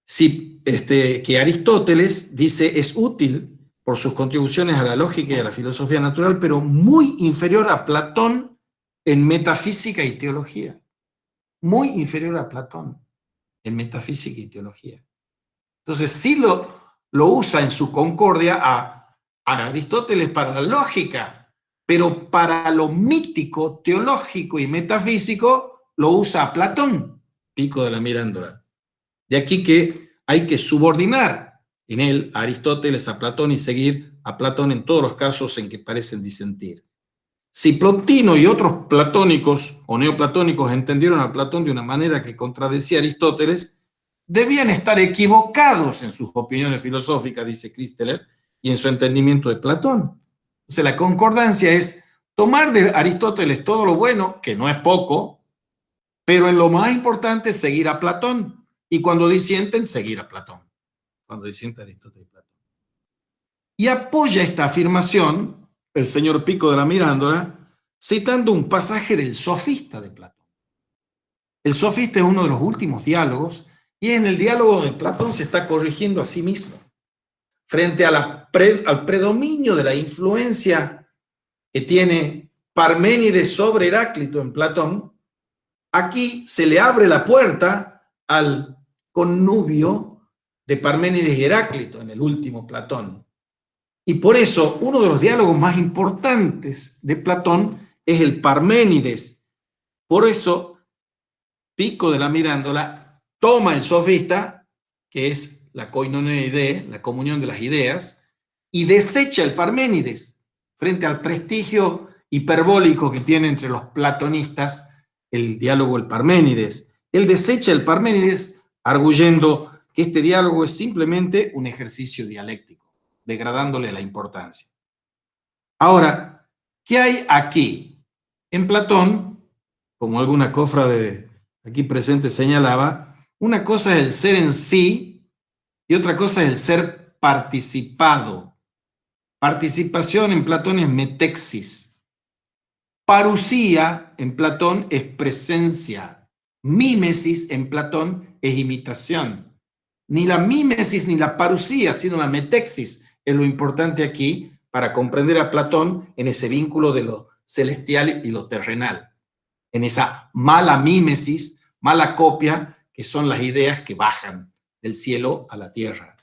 que Aristóteles dice es útil por sus contribuciones a la lógica y a la filosofía natural, pero muy inferior a Platón en metafísica y teología. Muy inferior a Platón en metafísica y teología. Entonces sí lo usa en su concordia a Aristóteles para la lógica, pero para lo mítico, teológico y metafísico lo usa a Platón, Pico de la Mirandola. De aquí que hay que subordinar en él a Aristóteles, a Platón y seguir a Platón en todos los casos en que parecen disentir. Si Plotino y otros platónicos o neoplatónicos entendieron a Platón de una manera que contradecía a Aristóteles, debían estar equivocados en sus opiniones filosóficas, dice Christeler, y en su entendimiento de Platón. Entonces la concordancia es tomar de Aristóteles todo lo bueno, que no es poco, pero en lo más importante seguir a Platón, y cuando disienten, seguir a Platón. Cuando disienten Aristóteles y Platón. Y apoya esta afirmación el señor Pico de la Mirándola citando un pasaje del Sofista de Platón. El Sofista es uno de los últimos diálogos y en el diálogo de Platón se está corrigiendo a sí mismo. Frente a al predominio de la influencia que tiene Parménides sobre Heráclito en Platón, aquí se le abre la puerta al connubio de Parménides y Heráclito en el último Platón. Y por eso uno de los diálogos más importantes de Platón es el Parménides. Por eso Pico de la Mirándola toma el Sofista, que es la koinonia idea, la comunión de las ideas, y desecha el Parménides frente al prestigio hiperbólico que tiene entre los platonistas el diálogo del Parménides. Él desecha el Parménides arguyendo que este diálogo es simplemente un ejercicio dialéctico, degradándole la importancia. Ahora, ¿qué hay aquí? En Platón, como alguna cofra de aquí presente señalaba, una cosa es el ser en sí y otra cosa es el ser participado. Participación en Platón es metexis. Parusía en Platón es presencia. Mímesis en Platón es imitación. Ni la mímesis ni la parusía, sino la metexis es lo importante aquí para comprender a Platón en ese vínculo de lo celestial y lo terrenal, en esa mala mímesis, mala copia, que son las ideas que bajan del cielo a la tierra.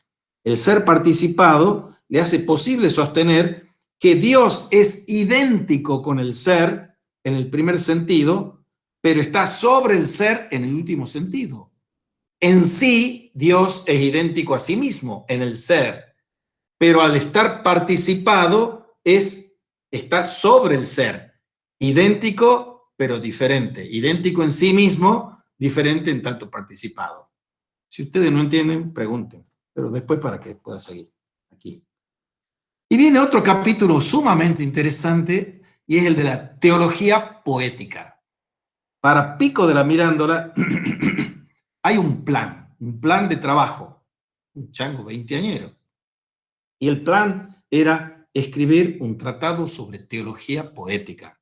El ser participado le hace posible sostener que Dios es idéntico con el ser en el primer sentido, pero está sobre el ser en el último sentido. En sí, Dios es idéntico a sí mismo en el ser, pero al estar participado está sobre el ser, idéntico pero diferente, idéntico en sí mismo, diferente en tanto participado. Si ustedes no entienden, pregunten, pero después para que pueda seguir aquí. Y viene otro capítulo sumamente interesante y es el de la teología poética. Para Pico de la Mirándola hay un plan de trabajo, un chango veinteañero. Y el plan era escribir un tratado sobre teología poética.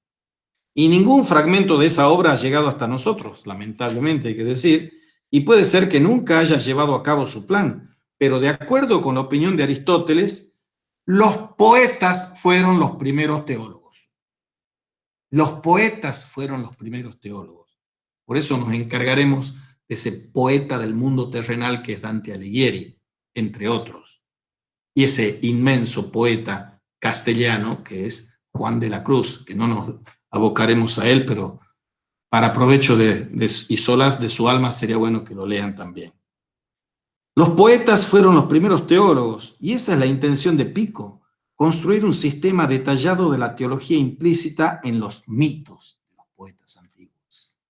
Y ningún fragmento de esa obra ha llegado hasta nosotros, lamentablemente hay que decir, y puede ser que nunca haya llevado a cabo su plan, pero de acuerdo con la opinión de Aristóteles, los poetas fueron los primeros teólogos. Los poetas fueron los primeros teólogos. Por eso nos encargaremos de ese poeta del mundo terrenal que es Dante Alighieri, entre otros. Y ese inmenso poeta castellano que es Juan de la Cruz, que no nos abocaremos a él, pero para provecho y solas de su alma sería bueno que lo lean también. Los poetas fueron los primeros teólogos, y esa es la intención de Pico, construir un sistema detallado de la teología implícita en los mitos de los poetas antiguos.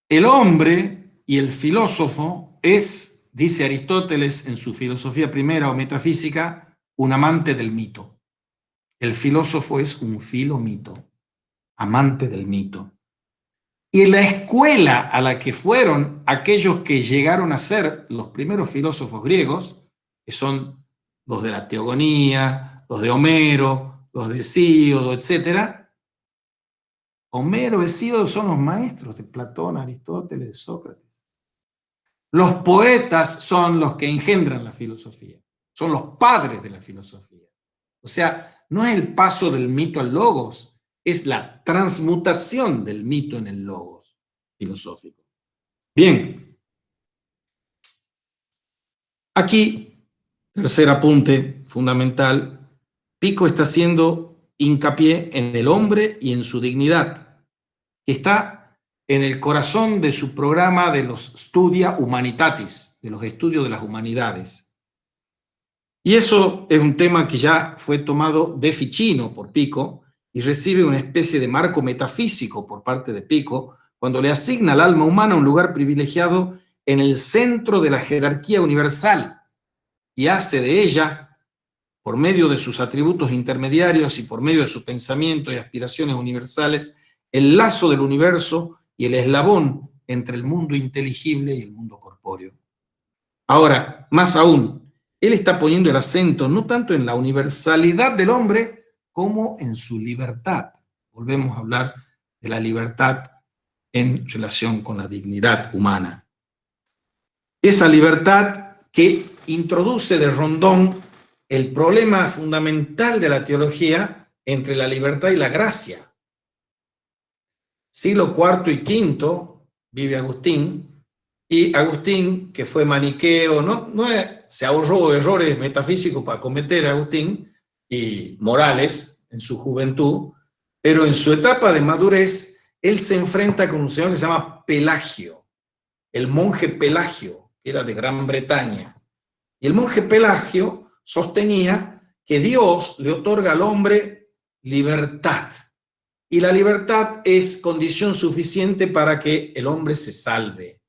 El hombre y el filósofo es, dice Aristóteles en su Filosofía Primera o Metafísica, un amante del mito. El filósofo es un filomito, amante del mito. Y en la escuela a la que fueron aquellos que llegaron a ser los primeros filósofos griegos, que son los de la teogonía, los de Homero, los de Hesíodo, etc. Homero, Hesíodo son los maestros de Platón, Aristóteles, de Sócrates. Los poetas son los que engendran la filosofía, son los padres de la filosofía. O sea, no es el paso del mito al logos, es la transmutación del mito en el logos filosófico. Bien. Aquí, tercer apunte fundamental, Pico está haciendo hincapié en el hombre y en su dignidad, que está en el corazón de su programa de los Studia Humanitatis, de los estudios de las humanidades. Y eso es un tema que ya fue tomado de Ficino por Pico y recibe una especie de marco metafísico por parte de Pico cuando le asigna al alma humana un lugar privilegiado en el centro de la jerarquía universal y hace de ella, por medio de sus atributos intermediarios y por medio de su pensamiento y aspiraciones universales, el lazo del universo y el eslabón entre el mundo inteligible y el mundo corpóreo. Ahora, más aún, él está poniendo el acento no tanto en la universalidad del hombre como en su libertad. Volvemos a hablar de la libertad en relación con la dignidad humana. Esa libertad que introduce de Rondón el problema fundamental de la teología entre la libertad y la gracia. Siglo IV y V vive Agustín, y Agustín, que fue maniqueo, se ahorró errores metafísicos para cometer Agustín y morales en su juventud, pero en su etapa de madurez, él se enfrenta con un señor que se llama Pelagio, el monje Pelagio, que era de Gran Bretaña. Y el monje Pelagio sostenía que Dios le otorga al hombre libertad. Y la libertad es condición suficiente para que el hombre se salve.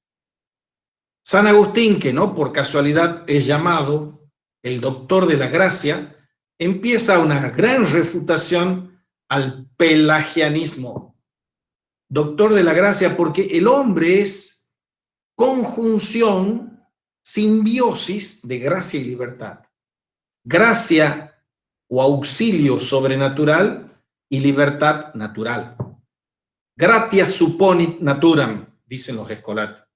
San Agustín, que no por casualidad es llamado el doctor de la gracia, empieza una gran refutación al pelagianismo. Doctor de la gracia porque el hombre es conjunción, simbiosis de gracia y libertad. Gracia o auxilio sobrenatural y libertad natural. Gratia supponit naturam, dicen los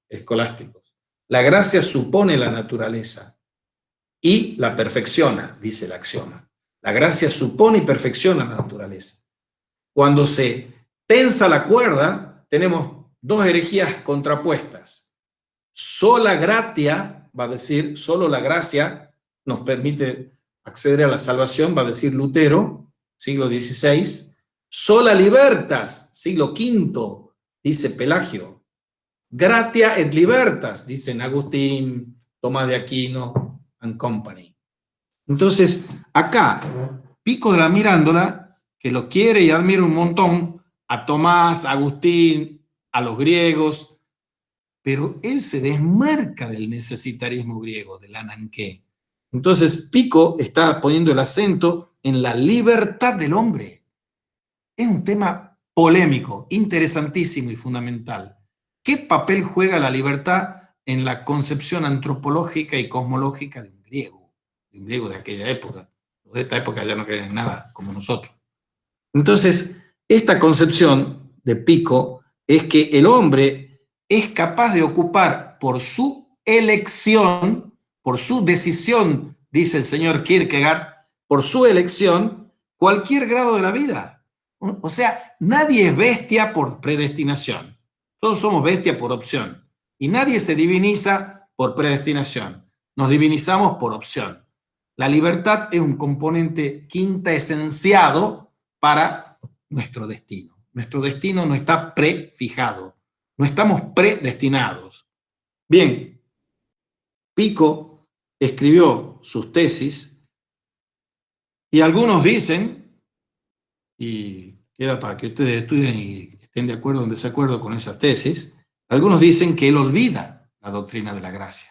escolásticos. La gracia supone la naturaleza y la perfecciona, dice el axioma. La gracia supone y perfecciona la naturaleza. Cuando se tensa la cuerda, tenemos dos herejías contrapuestas. Sola gratia, va a decir, solo la gracia nos permite acceder a la salvación, va a decir Lutero, siglo XVI. Sola libertas, siglo V, dice Pelagio. Gratia et libertas, dicen Agustín, Tomás de Aquino and company. Entonces, acá, Pico de la Mirándola, que lo quiere y admira un montón, a Tomás, a Agustín, a los griegos, pero él se desmarca del necesitarismo griego, del ananqué. Entonces, Pico está poniendo el acento en la libertad del hombre. Es un tema polémico, interesantísimo y fundamental. ¿Qué papel juega la libertad en la concepción antropológica y cosmológica de un griego de aquella época? Los de esta época ya no creen en nada, como nosotros. Entonces, esta concepción de Pico es que el hombre es capaz de ocupar por su elección, por su decisión, dice el señor Kierkegaard, por su elección, cualquier grado de la vida. O sea, nadie es bestia por predestinación. Todos somos bestias por opción. Y nadie se diviniza por predestinación. Nos divinizamos por opción. La libertad es un componente quintaesenciado para nuestro destino. Nuestro destino no está prefijado. No estamos predestinados. Bien, Pico escribió sus tesis y algunos dicen, y queda para que ustedes estudien y estén de acuerdo o en desacuerdo con esas tesis, algunos dicen que él olvida la doctrina de la gracia,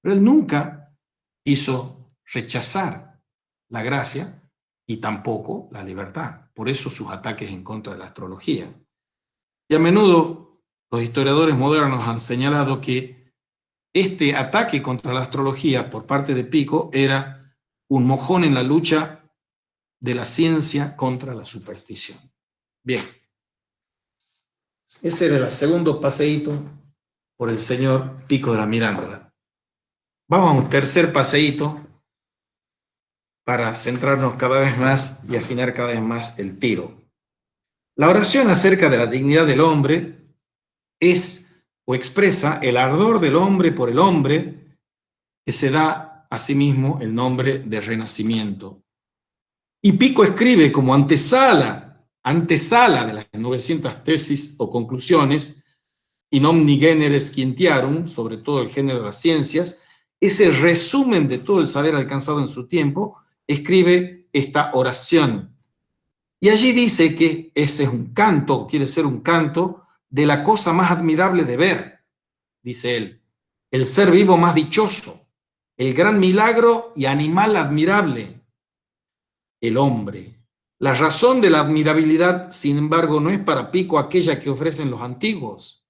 pero él nunca quiso rechazar la gracia y tampoco la libertad. Por eso sus ataques en contra de la astrología. Y a menudo los historiadores modernos han señalado que este ataque contra la astrología por parte de Pico era un mojón en la lucha de la ciencia contra la superstición. Bien. Ese era el segundo paseíto por el señor Pico de la Mirándola. Vamos a un tercer paseíto para centrarnos cada vez más y afinar cada vez más el tiro. La oración acerca de la dignidad del hombre es o expresa el ardor del hombre por el hombre que se da a sí mismo el nombre de renacimiento. Y Pico escribe como antesala de las 900 tesis o conclusiones, in omni genere scientiarum, sobre todo el género de las ciencias, ese resumen de todo el saber alcanzado en su tiempo, escribe esta oración. Y allí dice que ese es un canto, quiere ser un canto, de la cosa más admirable de ver, dice él, el ser vivo más dichoso, el gran milagro y animal admirable, el hombre. La razón de la admirabilidad, sin embargo, no es para Pico aquella que ofrecen los antiguos,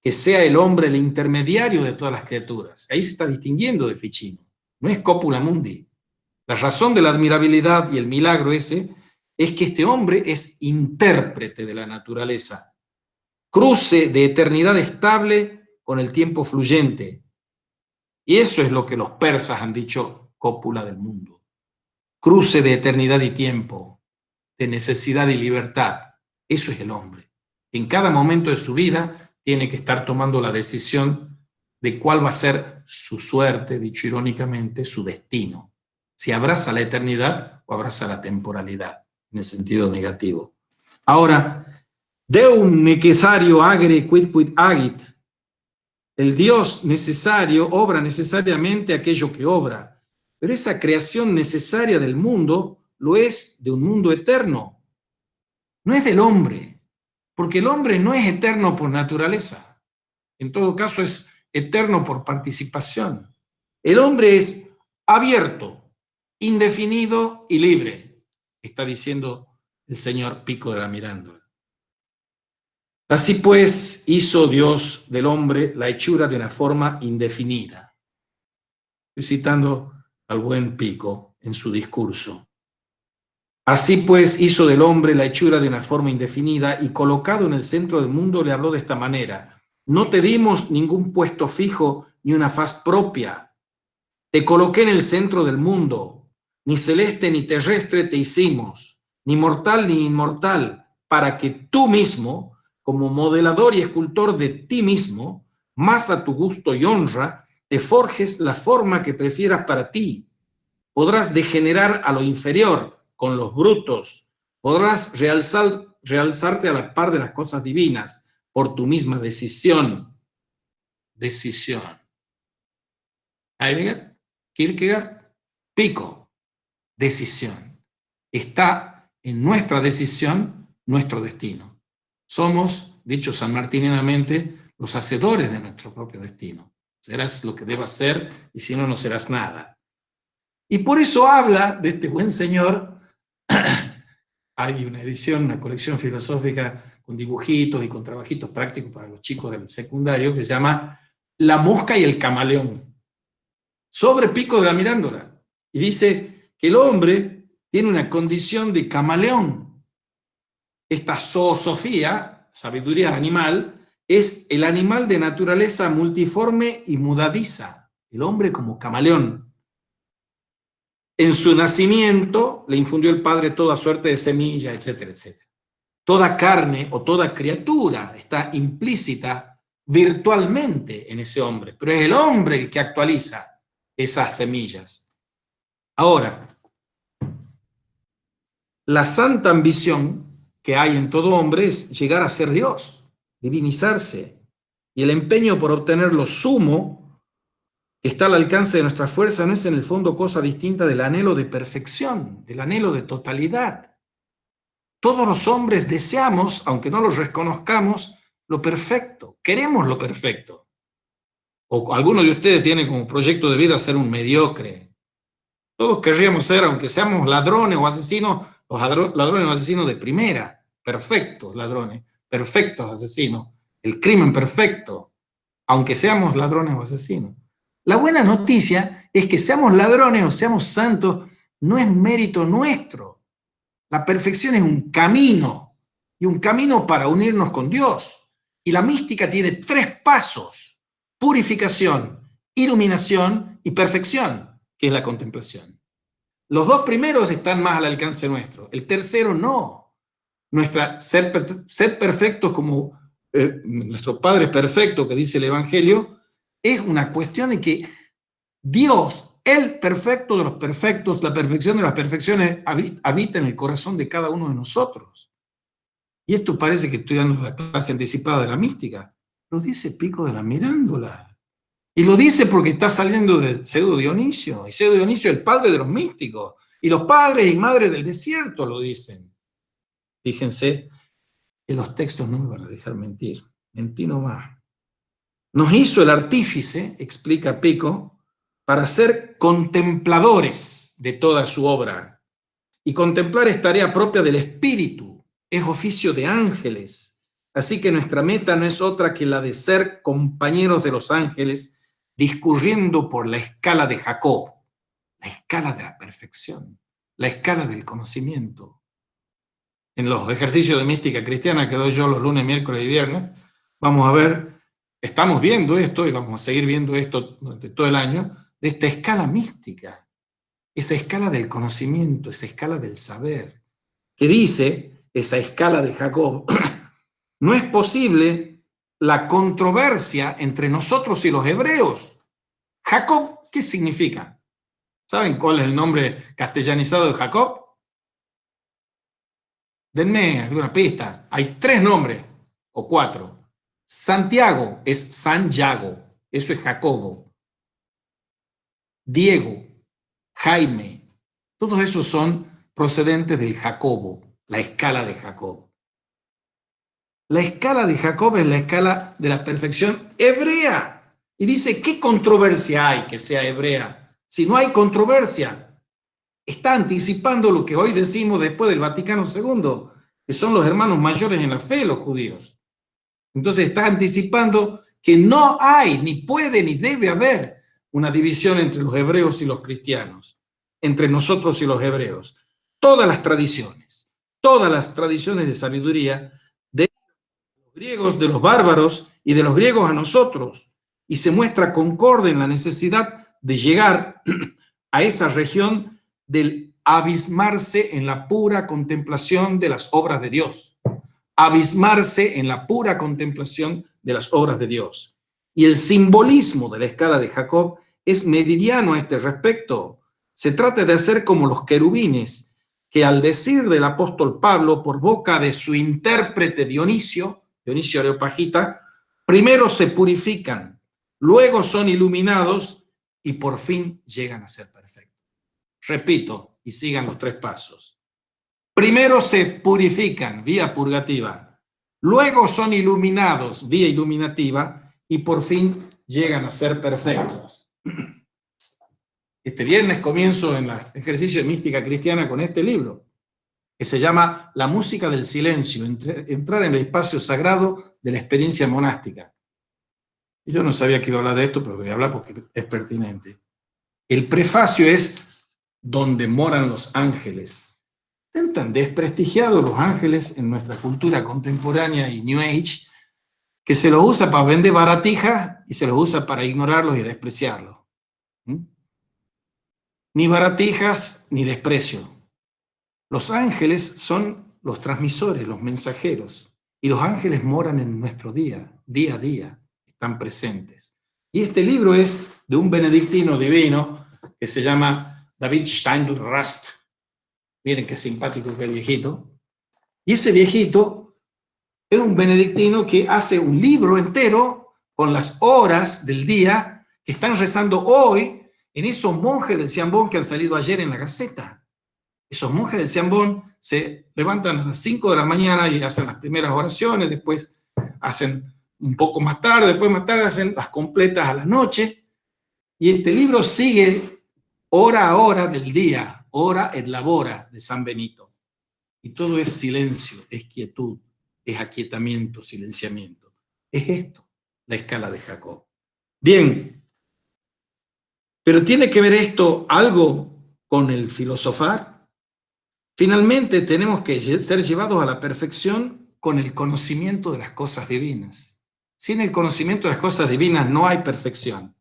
que sea el hombre el intermediario de todas las criaturas. Ahí se está distinguiendo de Ficino. No es copula mundi. La razón de la admirabilidad y el milagro ese es que este hombre es intérprete de la naturaleza, cruce de eternidad estable con el tiempo fluyente. Y eso es lo que los persas han dicho cópula del mundo. Cruce de eternidad y tiempo, de necesidad y libertad. Eso es el hombre. En cada momento de su vida tiene que estar tomando la decisión de cuál va a ser su suerte, dicho irónicamente, su destino. Si abraza la eternidad o abraza la temporalidad, en el sentido negativo. Ahora, Deum necessario agere quidquid agit. El Dios necesario obra necesariamente aquello que obra, pero esa creación necesaria del mundo lo es de un mundo eterno, no es del hombre, porque el hombre no es eterno por naturaleza, en todo caso es eterno por participación. El hombre es abierto, indefinido y libre, está diciendo el señor Pico de la Mirandola. Así pues, hizo Dios del hombre la hechura de una forma indefinida. Estoy citando al buen Pico en su discurso. Así pues, hizo del hombre la hechura de una forma indefinida y colocado en el centro del mundo le habló de esta manera. No te dimos ningún puesto fijo ni una faz propia. Te coloqué en el centro del mundo. Ni celeste ni terrestre te hicimos, ni mortal ni inmortal, para que tú mismo, como modelador y escultor de ti mismo, más a tu gusto y honra, te forjes la forma que prefieras para ti. Podrás degenerar a lo inferior con los brutos, podrás realzarte a la par de las cosas divinas por tu misma decisión. Decisión. Heidegger, Kierkegaard, Pico. Decisión. Está en nuestra decisión nuestro destino. Somos, dicho sanmartinianamente, los hacedores de nuestro propio destino. Serás lo que debas ser y si no, no serás nada. Y por eso habla de este buen señor. Hay una edición, una colección filosófica con dibujitos y con trabajitos prácticos para los chicos del secundario que se llama La mosca y el camaleón, sobre Pico de la Mirandola. Y dice que el hombre tiene una condición de camaleón. Esta zoosofía, sabiduría animal, es el animal de naturaleza multiforme y mudadiza, el hombre como camaleón. En su nacimiento le infundió el Padre toda suerte de semillas, etcétera, etcétera. Toda carne o toda criatura está implícita virtualmente en ese hombre, pero es el hombre el que actualiza esas semillas. Ahora, la santa ambición que hay en todo hombre es llegar a ser Dios, divinizarse, y el empeño por obtener lo sumo que está al alcance de nuestra fuerza no es en el fondo cosa distinta del anhelo de perfección, del anhelo de totalidad. Todos los hombres deseamos, aunque no lo reconozcamos, lo perfecto, queremos lo perfecto. O algunos de ustedes tienen como proyecto de vida ser un mediocre. Todos querríamos ser, aunque seamos ladrones o asesinos, los ladrones o asesinos de primera, perfectos ladrones, perfectos asesinos, el crimen perfecto, aunque seamos ladrones o asesinos. La buena noticia es que seamos ladrones o seamos santos, no es mérito nuestro. La perfección es un camino, y un camino para unirnos con Dios. Y la mística tiene 3 pasos: purificación, iluminación y perfección, que es la contemplación. Los 2 primeros están más al alcance nuestro, el tercero no. Ser perfectos como nuestro Padre es perfecto, que dice el Evangelio, es una cuestión de que Dios, el perfecto de los perfectos, la perfección de las perfecciones, habita en el corazón de cada uno de nosotros. Y esto parece que estoy dando la clase anticipada de la mística, Lo dice Pico de la Mirándola. Y lo dice porque está saliendo de Pseudo Dionisio. Y Pseudo Dionisio es el padre de los místicos. Y los padres y madres del desierto lo dicen. Fíjense que los textos no me van a dejar mentir. Mentí nomás. Nos hizo el artífice, explica Pico, para ser contempladores de toda su obra. Y contemplar es tarea propia del espíritu, es oficio de ángeles. Así que nuestra meta no es otra que la de ser compañeros de los ángeles, discurriendo por la escala de Jacob, la escala de la perfección, la escala del conocimiento. En los ejercicios de mística cristiana que doy yo los lunes, miércoles y viernes, vamos a ver, estamos viendo esto y vamos a seguir viendo esto durante todo el año, de esta escala mística, esa escala del conocimiento, esa escala del saber, que dice, esa escala de Jacob, no es posible la controversia entre nosotros y los hebreos. Jacob, ¿qué significa? ¿Saben cuál es el nombre castellanizado de Jacob? Denme alguna pista. Hay 3 nombres, o 4. Santiago es Santiago, eso es Jacobo. Diego, Jaime, todos esos son procedentes del Jacobo, la escala de Jacob. La escala de Jacob es la escala de la perfección hebrea. Y dice, ¿qué controversia hay que sea hebrea? Si no hay controversia, está anticipando lo que hoy decimos después del Vaticano II, que son los hermanos mayores en la fe, los judíos. Entonces está anticipando que no hay, ni puede, ni debe haber una división entre los hebreos y los cristianos, entre nosotros y los hebreos. Todas las tradiciones de sabiduría de los griegos, de los bárbaros y de los griegos a nosotros, y se muestra concorde en la necesidad de llegar a esa región del abismarse en la pura contemplación de las obras de Dios. Abismarse en la pura contemplación de las obras de Dios. Y el simbolismo de la escala de Jacob es meridiano a este respecto. Se trata de hacer como los querubines, que al decir del apóstol Pablo por boca de su intérprete Dionisio Areopagita, primero se purifican, luego son iluminados y por fin llegan a ser perfectos. Repito, y sigan los 3 pasos. Primero se purifican, vía purgativa, luego son iluminados, vía iluminativa, y por fin llegan a ser perfectos. Este viernes comienzo en el ejercicio de mística cristiana con este libro, que se llama La música del silencio, entrar en el espacio sagrado de la experiencia monástica. Y yo no sabía que iba a hablar de esto, pero voy a hablar porque es pertinente. El prefacio es Donde moran los ángeles. Están tan desprestigiados los ángeles en nuestra cultura contemporánea y New Age, que se los usa para vender baratijas y se los usa para ignorarlos y despreciarlos. Ni baratijas ni desprecio. Los ángeles son los transmisores, los mensajeros, y los ángeles moran en nuestro día a día, están presentes. Y este libro es de un benedictino divino que se llama David Steindl-Rast. Miren qué simpático que el viejito. Y ese viejito es un benedictino que hace un libro entero con las horas del día que están rezando hoy en esos monjes del Ciambón que han salido ayer en la Gaceta. Esos monjes del Ciambón se levantan a las 5 de la mañana y hacen las primeras oraciones, después hacen un poco más tarde, después más tarde hacen las completas a la noche. Y este libro sigue hora a hora del día, hora et labora de San Benito. Y todo es silencio, es quietud, es aquietamiento, silenciamiento. Es esto, la escala de Jacob. Bien, pero ¿tiene que ver esto algo con el filosofar? Finalmente tenemos que ser llevados a la perfección con el conocimiento de las cosas divinas. Sin el conocimiento de las cosas divinas no hay perfección.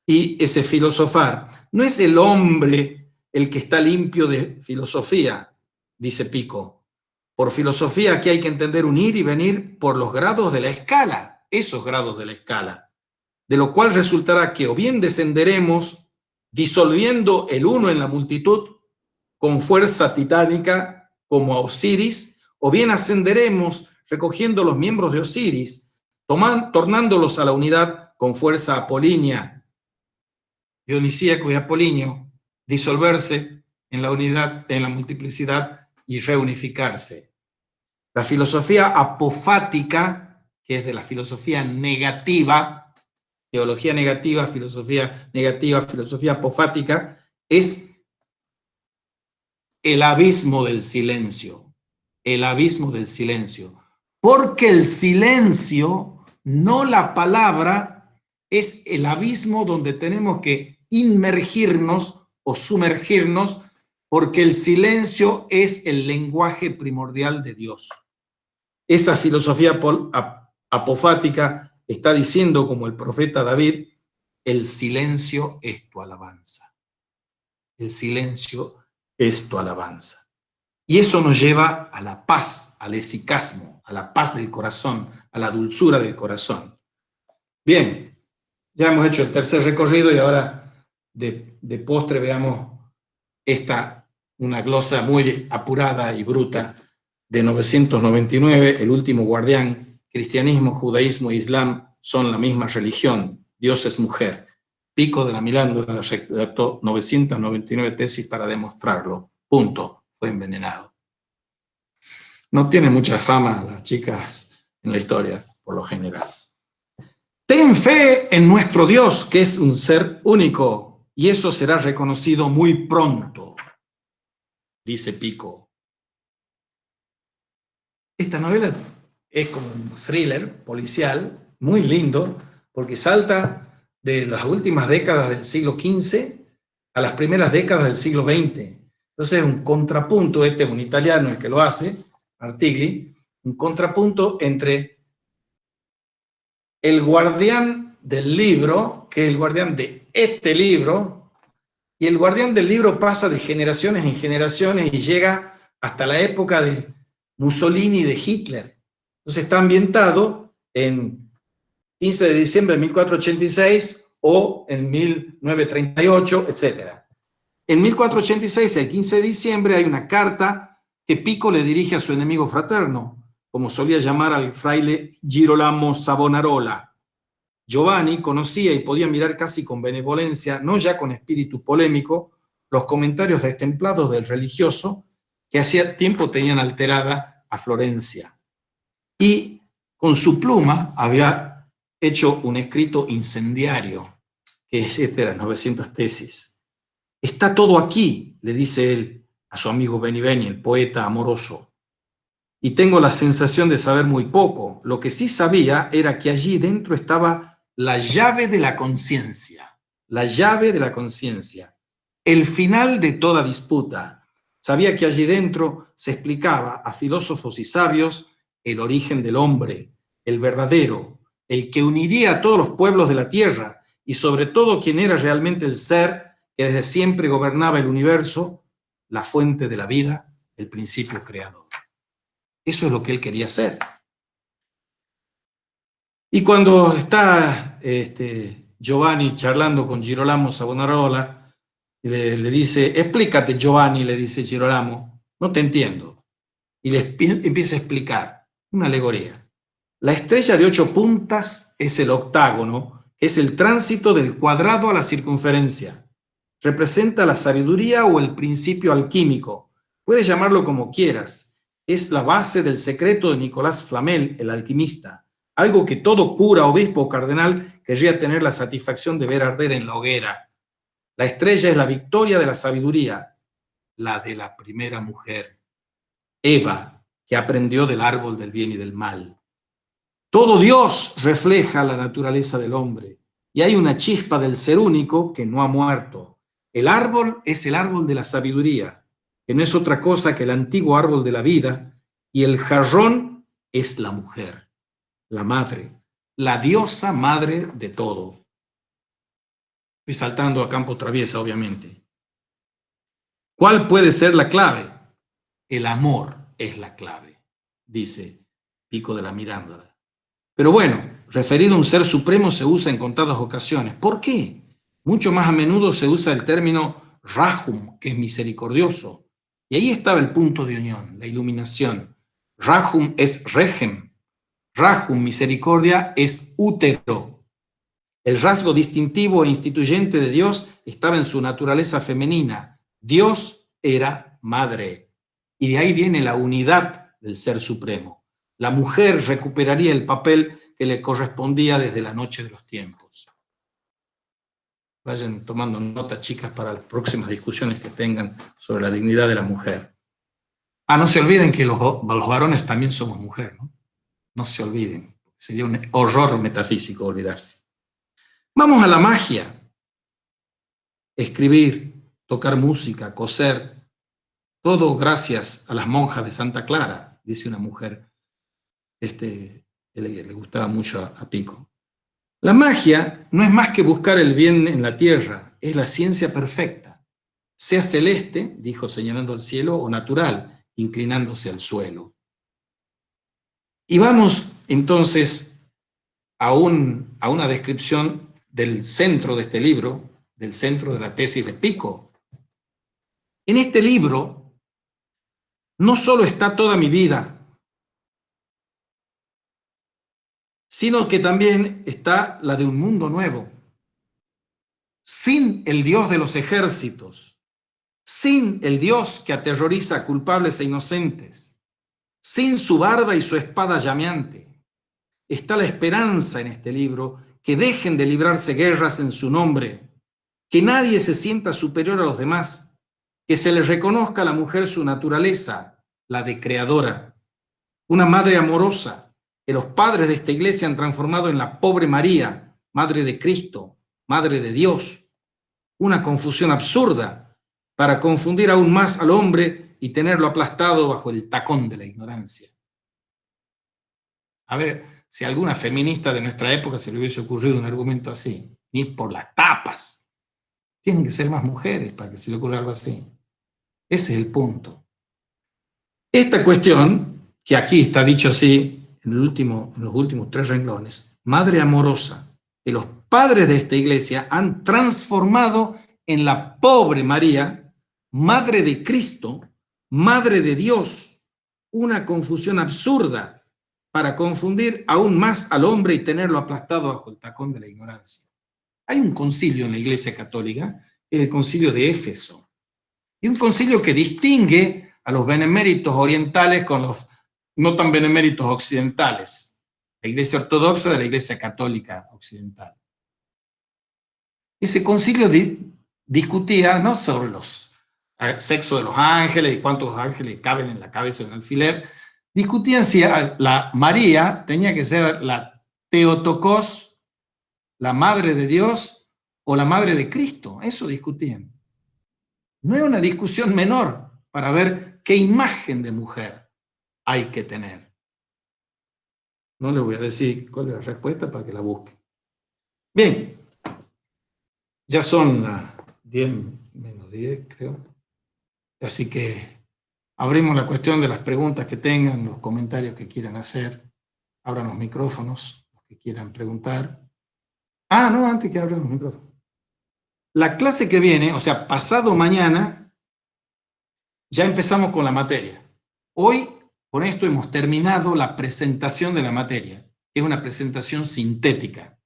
Y ese filosofar no es el hombre el que está limpio de filosofía, dice Pico. Por filosofía aquí hay que entender un ir y venir por los grados de la escala, esos grados de la escala, de lo cual resultará que o bien descenderemos disolviendo el uno en la multitud con fuerza titánica como a Osiris, o bien ascenderemos recogiendo los miembros de Osiris tornándolos a la unidad con fuerza apolínea, dionisíaco y apolíneo, disolverse en la unidad, en la multiplicidad y reunificarse. La filosofía apofática, que es de la filosofía negativa, teología negativa, filosofía apofática, es el abismo del silencio. El abismo del silencio. Porque el silencio, no la palabra, es el abismo donde tenemos que inmergirnos o sumergirnos, porque el silencio es el lenguaje primordial de Dios. Esa filosofía apofática está diciendo, como el profeta David, el silencio es tu alabanza. El silencio es tu alabanza. Y eso nos lleva a la paz, al esicasmo, a la paz del corazón, a la dulzura del corazón. Bien, ya hemos hecho el tercer recorrido y ahora de postre veamos una glosa muy apurada y bruta de 999, el último guardián. Cristianismo, judaísmo e islam son la misma religión. Dios es mujer. Pico de la Milándula redactó 999 tesis para demostrarlo. Punto. Fue envenenado. No tienen mucha fama las chicas en la historia, por lo general. Ten fe en nuestro Dios, que es un ser único, y eso será reconocido muy pronto, dice Pico. Esta novela es como un thriller policial, muy lindo, porque salta de las últimas décadas del siglo XV a las primeras décadas del siglo XX. Entonces, un contrapunto, este es un italiano el que lo hace, Artigli, un contrapunto entre el guardián del libro, que es el guardián de este libro, y el guardián del libro pasa de generaciones en generaciones y llega hasta la época de Mussolini y de Hitler. Entonces está ambientado en 15 de diciembre de 1486 o en 1938, etc. En 1486, el 15 de diciembre, hay una carta que Pico le dirige a su enemigo fraterno, como solía llamar al fraile Girolamo Savonarola. Giovanni conocía y podía mirar casi con benevolencia, no ya con espíritu polémico, los comentarios destemplados del religioso que hacía tiempo tenían alterada a Florencia. Y con su pluma había hecho un escrito incendiario, que es este de las 900 tesis. Está todo aquí, le dice él a su amigo Beni Beni, el poeta amoroso. Y tengo la sensación de saber muy poco. Lo que sí sabía era que allí dentro estaba la llave de la conciencia. La llave de la conciencia. El final de toda disputa. Sabía que allí dentro se explicaba a filósofos y sabios el origen del hombre, el verdadero, el que uniría a todos los pueblos de la tierra y sobre todo quién era realmente el ser que desde siempre gobernaba el universo, la fuente de la vida, el principio creador. Eso es lo que él quería hacer. Y cuando está Giovanni charlando con Girolamo Savonarola, le dice, explícate Giovanni, le dice Girolamo, no te entiendo. Y le empieza a explicar una alegoría. La estrella de 8 puntas es el octágono, es el tránsito del cuadrado a la circunferencia. Representa la sabiduría o el principio alquímico. Puedes llamarlo como quieras. Es la base del secreto de Nicolás Flamel, el alquimista. Algo que todo cura, obispo o cardenal querría tener la satisfacción de ver arder en la hoguera. La estrella es la victoria de la sabiduría, la de la primera mujer, Eva, que aprendió del árbol del bien y del mal. Todo Dios refleja la naturaleza del hombre y hay una chispa del ser único que no ha muerto. El árbol es el árbol de la sabiduría, que no es otra cosa que el antiguo árbol de la vida, y el jarrón es la mujer, la madre, la diosa madre de todo. Estoy saltando a campo traviesa, obviamente. ¿Cuál puede ser la clave? El amor es la clave, dice Pico de la Mirándula. Pero bueno, referido a un ser supremo se usa en contadas ocasiones. ¿Por qué? Mucho más a menudo se usa el término Rahum, que es misericordioso. Y ahí estaba el punto de unión, la iluminación. Rahum es Regem. Rahum, misericordia, es útero. El rasgo distintivo e instituyente de Dios estaba en su naturaleza femenina. Dios era madre. Y de ahí viene la unidad del Ser Supremo. La mujer recuperaría el papel que le correspondía desde la noche de los tiempos. Vayan tomando nota, chicas, para las próximas discusiones que tengan sobre la dignidad de la mujer. No se olviden que los varones también somos mujer, ¿no? No se olviden. Sería un horror metafísico olvidarse. Vamos a la magia. Escribir, tocar música, coser, todo gracias a las monjas de Santa Clara, dice una mujer que le gustaba mucho a Pico. La magia no es más que buscar el bien en la tierra, es la ciencia perfecta, sea celeste, dijo señalando al cielo, o natural, inclinándose al suelo. Y vamos entonces a una descripción del centro de este libro, del centro de la tesis de Pico. En este libro no solo está toda mi vida, sino que también está la de un mundo nuevo, sin el Dios de los ejércitos, sin el Dios que aterroriza a culpables e inocentes, sin su barba y su espada llameante. Está la esperanza en este libro, que dejen de librarse guerras en su nombre, que nadie se sienta superior a los demás, que se le reconozca a la mujer su naturaleza, la de creadora, una madre amorosa, que los padres de esta iglesia han transformado en la pobre María, madre de Cristo, madre de Dios. Una confusión absurda para confundir aún más al hombre y tenerlo aplastado bajo el tacón de la ignorancia. A ver, si a alguna feminista de nuestra época se le hubiese ocurrido un argumento así, ni por las tapas. Tienen que ser más mujeres para que se le ocurra algo así. Ese es el punto. Esta cuestión, que aquí está dicho así, en los últimos 3 renglones, madre amorosa, que los padres de esta iglesia han transformado en la pobre María, madre de Cristo, madre de Dios, una confusión absurda para confundir aún más al hombre y tenerlo aplastado bajo el tacón de la ignorancia. Hay un concilio en la Iglesia Católica, el concilio de Éfeso, y un concilio que distingue a los beneméritos orientales con los no tan beneméritos occidentales, la Iglesia Ortodoxa de la Iglesia Católica Occidental. Ese concilio discutía no sobre los sexo de los ángeles y cuántos ángeles caben en la cabeza de un alfiler, discutían si la María tenía que ser la Theotokos, la madre de Dios, o la madre de Cristo. Eso discutían. No era una discusión menor para ver qué imagen de mujer hay que tener. No le voy a decir cuál es la respuesta para que la busque. Bien, ya son las 10 menos 10, creo. Así que abrimos la cuestión de las preguntas que tengan, los comentarios que quieran hacer. Abran los micrófonos, los que quieran preguntar. No, antes que abran los micrófonos. La clase que viene, o sea, pasado mañana, ya empezamos con la materia. Hoy, con esto hemos terminado la presentación de la materia, que es una presentación sintética.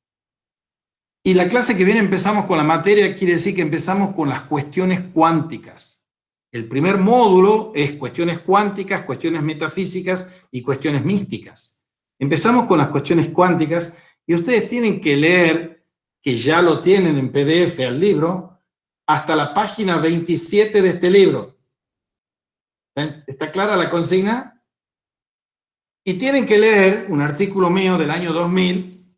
Y la clase que viene empezamos con la materia, quiere decir que empezamos con las cuestiones cuánticas. El primer módulo es cuestiones cuánticas, cuestiones metafísicas y cuestiones místicas. Empezamos con las cuestiones cuánticas y ustedes tienen que leer, que ya lo tienen en PDF al libro, hasta la página 27 de este libro. ¿Está clara la consigna? Y tienen que leer un artículo mío del año 2000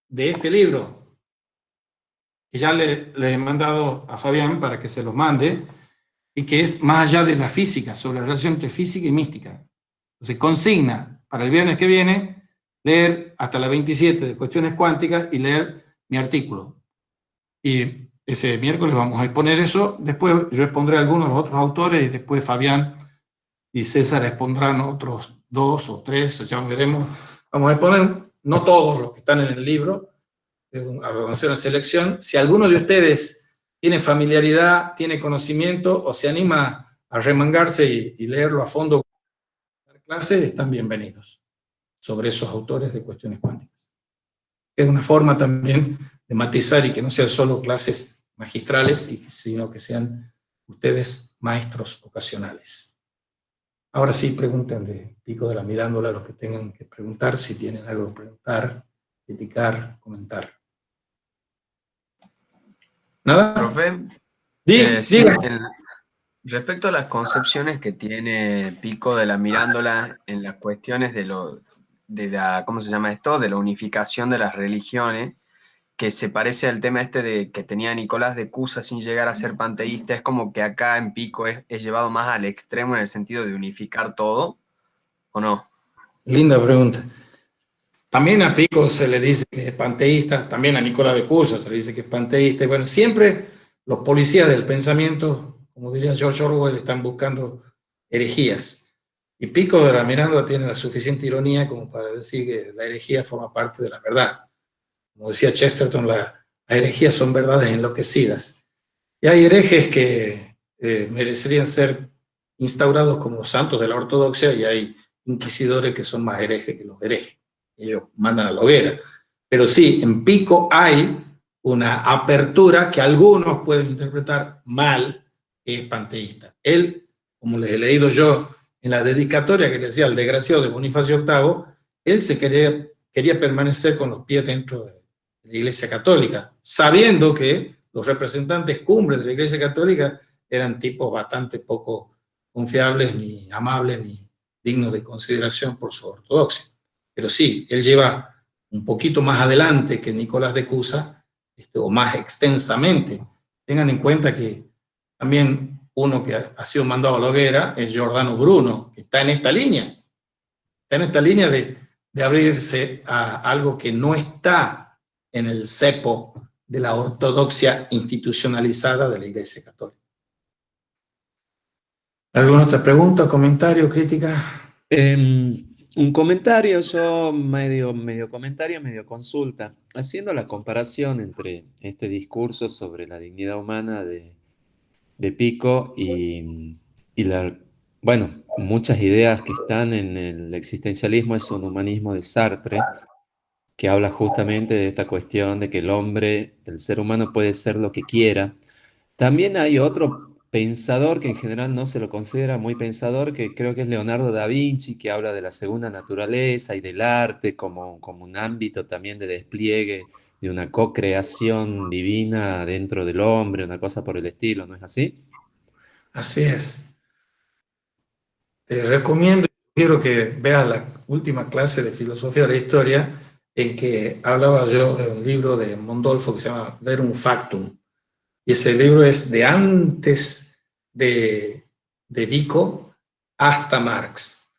de este libro, que ya le he mandado a Fabián para que se los mande, y que es más allá de la física, sobre la relación entre física y mística. Entonces, consigna para el viernes que viene, leer hasta la 27 de cuestiones cuánticas y leer mi artículo. Y ese miércoles vamos a exponer eso, después yo expondré algunos de los otros autores, y después Fabián y César expondrán otros 2 o 3, ya veremos. Vamos a exponer, no todos los que están en el libro, vamos a hacer una selección. Si alguno de ustedes tiene familiaridad, tiene conocimiento, o se anima a remangarse y leerlo a fondo en la clase, están bienvenidos. sobre esos autores de cuestiones cuánticas. Es una forma también de matizar y que no sean solo clases magistrales, sino que sean ustedes maestros ocasionales. Ahora sí, pregunten de Pico de la Mirándola lo que tengan que preguntar, si tienen algo que preguntar, criticar, comentar. ¿Nada? Profe, sí, Diga. respecto a las concepciones que tiene Pico de la Mirándola en las cuestiones de la, ¿cómo se llama esto? De la unificación de las religiones, que se parece al tema este de que tenía Nicolás de Cusa sin llegar a ser panteísta, es como que acá en Pico es llevado más al extremo en el sentido de unificar todo, ¿o no? Linda pregunta. También a Pico se le dice que es panteísta, también a Nicolás de Cusa se le dice que es panteísta. Y bueno, siempre los policías del pensamiento, como diría George Orwell, están buscando herejías. Y Pico de la Mirándola tiene la suficiente ironía como para decir que la herejía forma parte de la verdad. Como decía Chesterton, las herejías son verdades enloquecidas. Y hay herejes que merecerían ser instaurados como santos de la ortodoxia, y hay inquisidores que son más herejes que los herejes. Ellos mandan a la hoguera. Pero sí, en Pico hay una apertura que algunos pueden interpretar mal, que es panteísta. Él, como les he leído yo en la dedicatoria que le decía al desgraciado de Bonifacio VIII, él se quería permanecer con los pies dentro de la Iglesia Católica, sabiendo que los representantes cumbres de la Iglesia Católica eran tipos bastante poco confiables, ni amables, ni dignos de consideración por su ortodoxia. Pero sí, él lleva un poquito más adelante que Nicolás de Cusa, o más extensamente. Tengan en cuenta que también uno que ha sido mandado a la hoguera es Giordano Bruno, que está en esta línea. Está en esta línea de abrirse a algo que no está en el cepo de la ortodoxia institucionalizada de la Iglesia Católica. ¿Alguna otra pregunta, comentario, crítica? Un comentario, yo medio comentario, medio consulta, haciendo la comparación entre este discurso sobre la dignidad humana de Pico bueno, muchas ideas que están en el existencialismo, es un humanismo de Sartre, que habla justamente de esta cuestión de que el ser humano puede ser lo que quiera. También hay otro pensador que en general no se lo considera muy pensador, que creo que es Leonardo da Vinci, que habla de la segunda naturaleza y del arte como un ámbito también de despliegue de una co-creación divina dentro del hombre, una cosa por el estilo, ¿no es así? Así es. Te recomiendo, quiero que veas la última clase de filosofía de la historia, en que hablaba yo de un libro de Mondolfo que se llama Verum Factum. Y ese libro es de antes de Vico hasta Marx.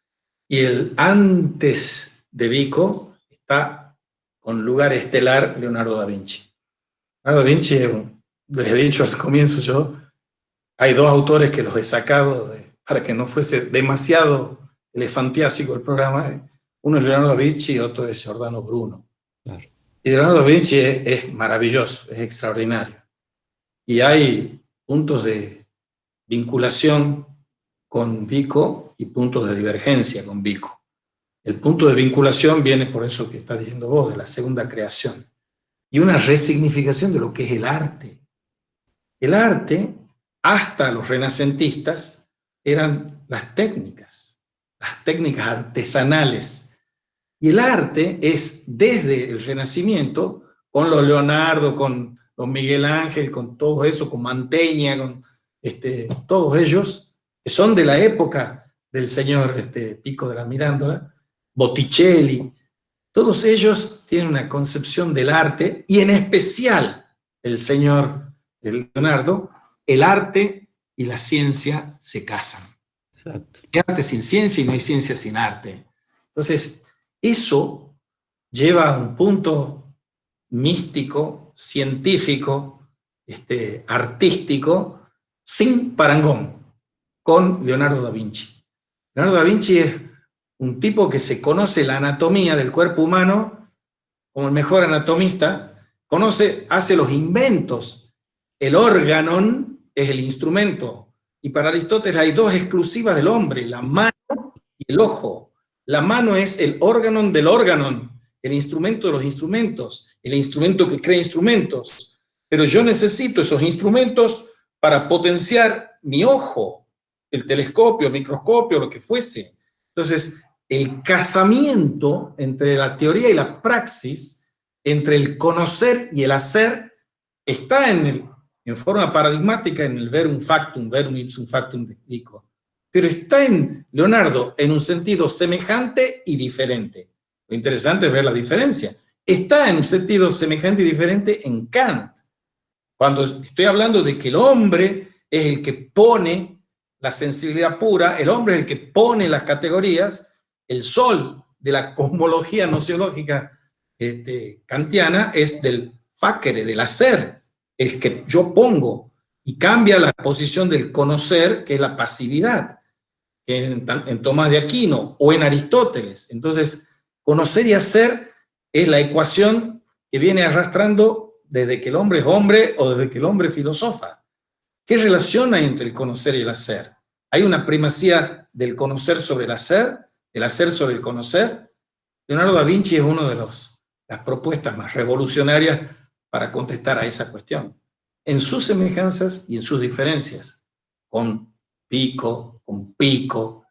Y el antes de Vico está con lugar estelar Leonardo da Vinci. Leonardo da Vinci, les he dicho al comienzo yo, hay dos autores que los he sacado para que no fuese demasiado elefantiásico el programa. Uno es Leonardo da Vinci y otro es Giordano Bruno. Claro. Y Leonardo da Vinci es maravilloso, es extraordinario. Y hay puntos de vinculación con Vico y puntos de divergencia con Vico. El punto de vinculación viene por eso que estás diciendo vos, de la segunda creación. Y una resignificación de lo que es el arte. El arte, hasta los renacentistas, eran las técnicas artesanales. Y el arte es desde el Renacimiento, con los Leonardo, con los Miguel Ángel, con todo eso, con Mantegna, con todos ellos, que son de la época del señor Pico de la Mirándola, Botticelli, todos ellos tienen una concepción del arte, y en especial el señor Leonardo, el arte y la ciencia se casan. Exacto. Hay arte sin ciencia y no hay ciencia sin arte. Entonces, eso lleva a un punto místico, científico, artístico, sin parangón, con Leonardo da Vinci. Leonardo da Vinci es un tipo que se conoce la anatomía del cuerpo humano como el mejor anatomista, hace los inventos. El órganon es el instrumento, y para Aristóteles hay dos exclusivas del hombre, la mano y el ojo. La mano es el órganon del órganon, el instrumento de los instrumentos, el instrumento que crea instrumentos. Pero yo necesito esos instrumentos para potenciar mi ojo, el telescopio, el microscopio, lo que fuese. Entonces, el casamiento entre la teoría y la praxis, entre el conocer y el hacer, está en forma paradigmática en el verum ipsum factum de Pico. Pero está en Leonardo en un sentido semejante y diferente. Lo interesante es ver la diferencia. Está en un sentido semejante y diferente en Kant. Cuando estoy hablando de que el hombre es el que pone la sensibilidad pura, el hombre es el que pone las categorías, el sol de la cosmología nociológica kantiana es del facere, del hacer, el que yo pongo, y cambia la posición del conocer, que es la pasividad, en Tomás de Aquino o en Aristóteles. Entonces, conocer y hacer es la ecuación que viene arrastrando desde que el hombre es hombre o desde que el hombre filosofa. ¿Qué relación hay entre el conocer y el hacer? ¿Hay una primacía del conocer sobre el hacer, del hacer sobre el conocer? Leonardo da Vinci es una de las propuestas más revolucionarias para contestar a esa cuestión, en sus semejanzas y en sus diferencias, con Pico,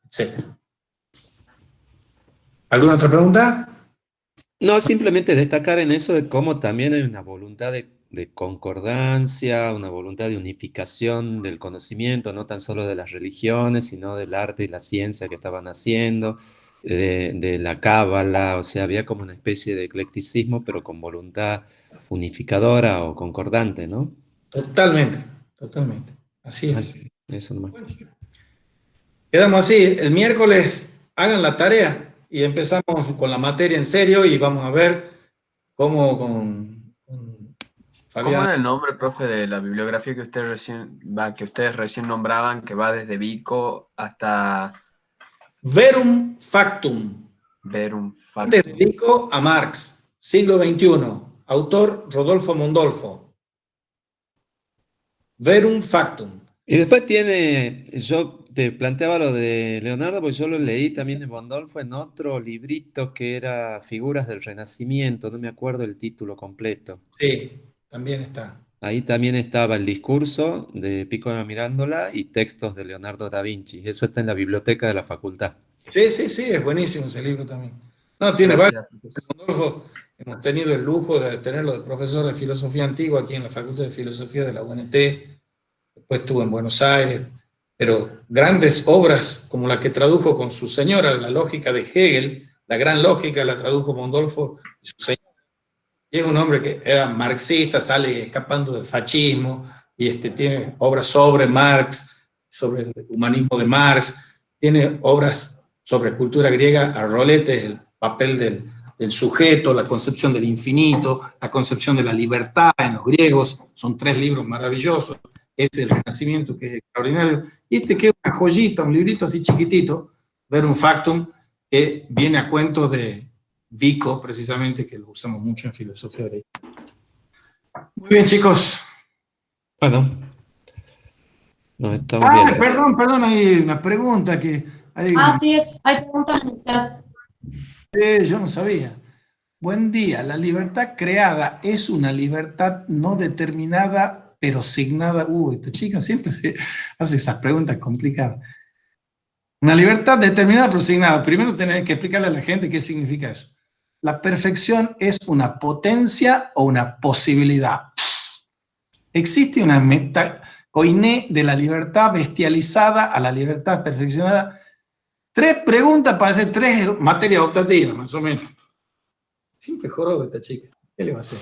etc. ¿Alguna otra pregunta? No, simplemente destacar en eso de cómo también hay una voluntad de concordancia, una voluntad de unificación del conocimiento, no tan solo de las religiones, sino del arte y la ciencia que estaban haciendo, de la cábala, o sea, había como una especie de eclecticismo, pero con voluntad unificadora o concordante, ¿no? Totalmente, totalmente. Así Ah, es. eso nomás. Bueno, quedamos así. El miércoles hagan la tarea y empezamos con la materia en serio y vamos a ver cómo con ¿Cómo Fabián. era el nombre, profe, de la bibliografía que ustedes recién nombraban, que va desde Vico hasta Verum Factum. Verum Antes de Factum? Vico a Marx, siglo XXI. Autor Rodolfo Mondolfo. Verum Factum. Y después yo te planteaba lo de Leonardo, porque yo lo leí también de Mondolfo en otro librito que era Figuras del Renacimiento, no me acuerdo el título completo. Sí, también está. Ahí también estaba el discurso de Pico de Mirándola y textos de Leonardo da Vinci. Eso está en la biblioteca de la facultad. Sí, sí, sí, es buenísimo ese libro también. No, tiene varios. Gracias. Mondolfo, hemos tenido el lujo de tenerlo de profesor de filosofía antigua aquí en la Facultad de Filosofía de la UNT. Después estuvo en Buenos Aires. Pero grandes obras como la que tradujo con su señora, la lógica de Hegel, la gran lógica la tradujo Mondolfo y su señora. Y es un hombre que era marxista, sale escapando del fascismo, y tiene obras sobre Marx, sobre el humanismo de Marx, tiene obras sobre cultura griega, a roletes, el papel del sujeto, la concepción del infinito, la concepción de la libertad en los griegos, son 3 libros maravillosos, es el Renacimiento, que es extraordinario, y que es una joyita, un librito así chiquitito, Verum Factum, que viene a cuento de Vico, precisamente, que lo usamos mucho en filosofía de la. Muy bien, chicos. Bueno, nos estamos viendo. Perdón, hay una pregunta que Así es, hay preguntas en el chat. yo no sabía. Buen día, la libertad creada es una libertad no determinada, pero signada. Esta chica siempre se hace esas preguntas complicadas. Una libertad determinada, pero signada. Primero tenés que explicarle a la gente qué significa eso. La perfección es una potencia o una posibilidad. Existe una metacoiné de la libertad bestializada a la libertad perfeccionada. 3 preguntas para hacer 3 materias optativas, más o menos. Siempre joroba esta chica. ¿Qué le va a hacer?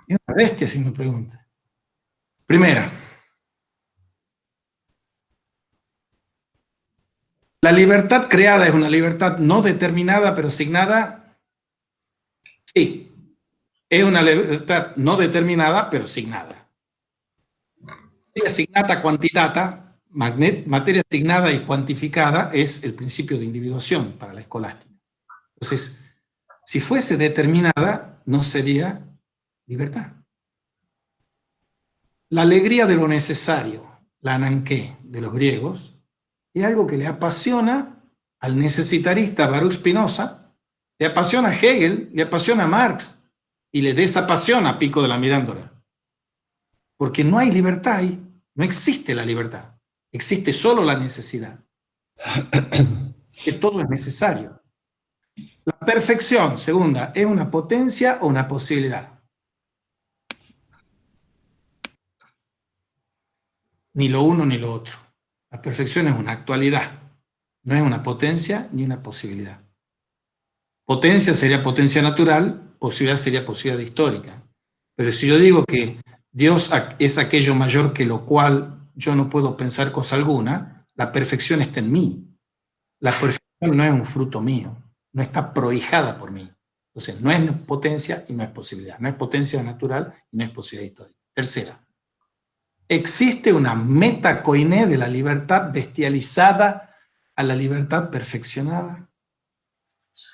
Es una bestia si me pregunta. Primera. ¿La libertad creada es una libertad no determinada, pero signada? Sí. Es una libertad no determinada, pero signada. Materia signata quantitata, materia asignada y cuantificada, es el principio de individuación para la escolástica. Entonces, si fuese determinada, no sería libertad. La alegría de lo necesario, la ananqué de los griegos, es algo que le apasiona al necesitarista Baruch Spinoza, le apasiona Hegel, le apasiona Marx y le desapasiona Pico de la Mirándola. Porque no hay libertad ahí, no existe la libertad, existe solo la necesidad. Que todo es necesario. La perfección, segunda, ¿es una potencia o una posibilidad? Ni lo uno ni lo otro. La perfección es una actualidad, no es una potencia ni una posibilidad. Potencia sería potencia natural, posibilidad sería posibilidad histórica. Pero si yo digo que Dios es aquello mayor que lo cual yo no puedo pensar cosa alguna, la perfección está en mí. La perfección no es un fruto mío, no está prohijada por mí. Entonces, no es potencia y no es posibilidad. No es potencia natural y no es posibilidad histórica. Tercera, existe una metacoiné de la libertad bestializada a la libertad perfeccionada.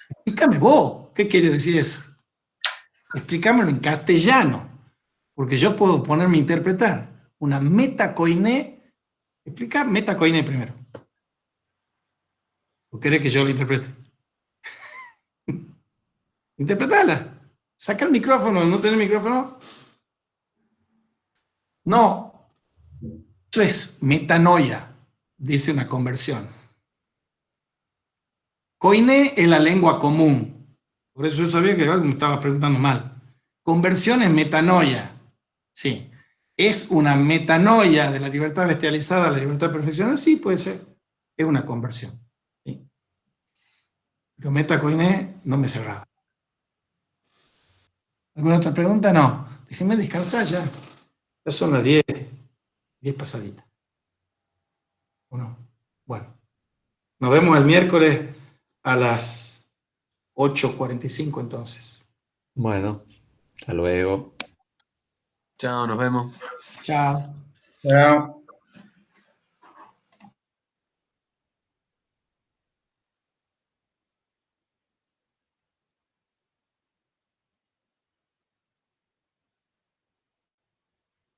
Explícame vos, ¿qué quiere decir eso? Explícamelo en castellano, porque yo puedo ponerme a interpretar. Una metacoiné, explica metacoiné primero. ¿O querés que yo lo interprete? Interpretala. Saca el micrófono, ¿no tenés micrófono? No. Eso es metanoia, dice una conversión. Koiné es la lengua común. Por eso yo sabía que me estaba preguntando mal. Conversión es metanoia. Sí. ¿Es una metanoia de la libertad bestializada a la libertad perfeccional? Sí, puede ser. Es una conversión. ¿Sí? Pero metacoiné no me cerraba. ¿Alguna otra pregunta? No. Déjenme descansar ya. Ya son las 10 pasaditas. ¿O no? Bueno. Nos vemos el miércoles a las 8:45 entonces. Bueno, hasta luego. Chao, nos vemos. Chao. Chao.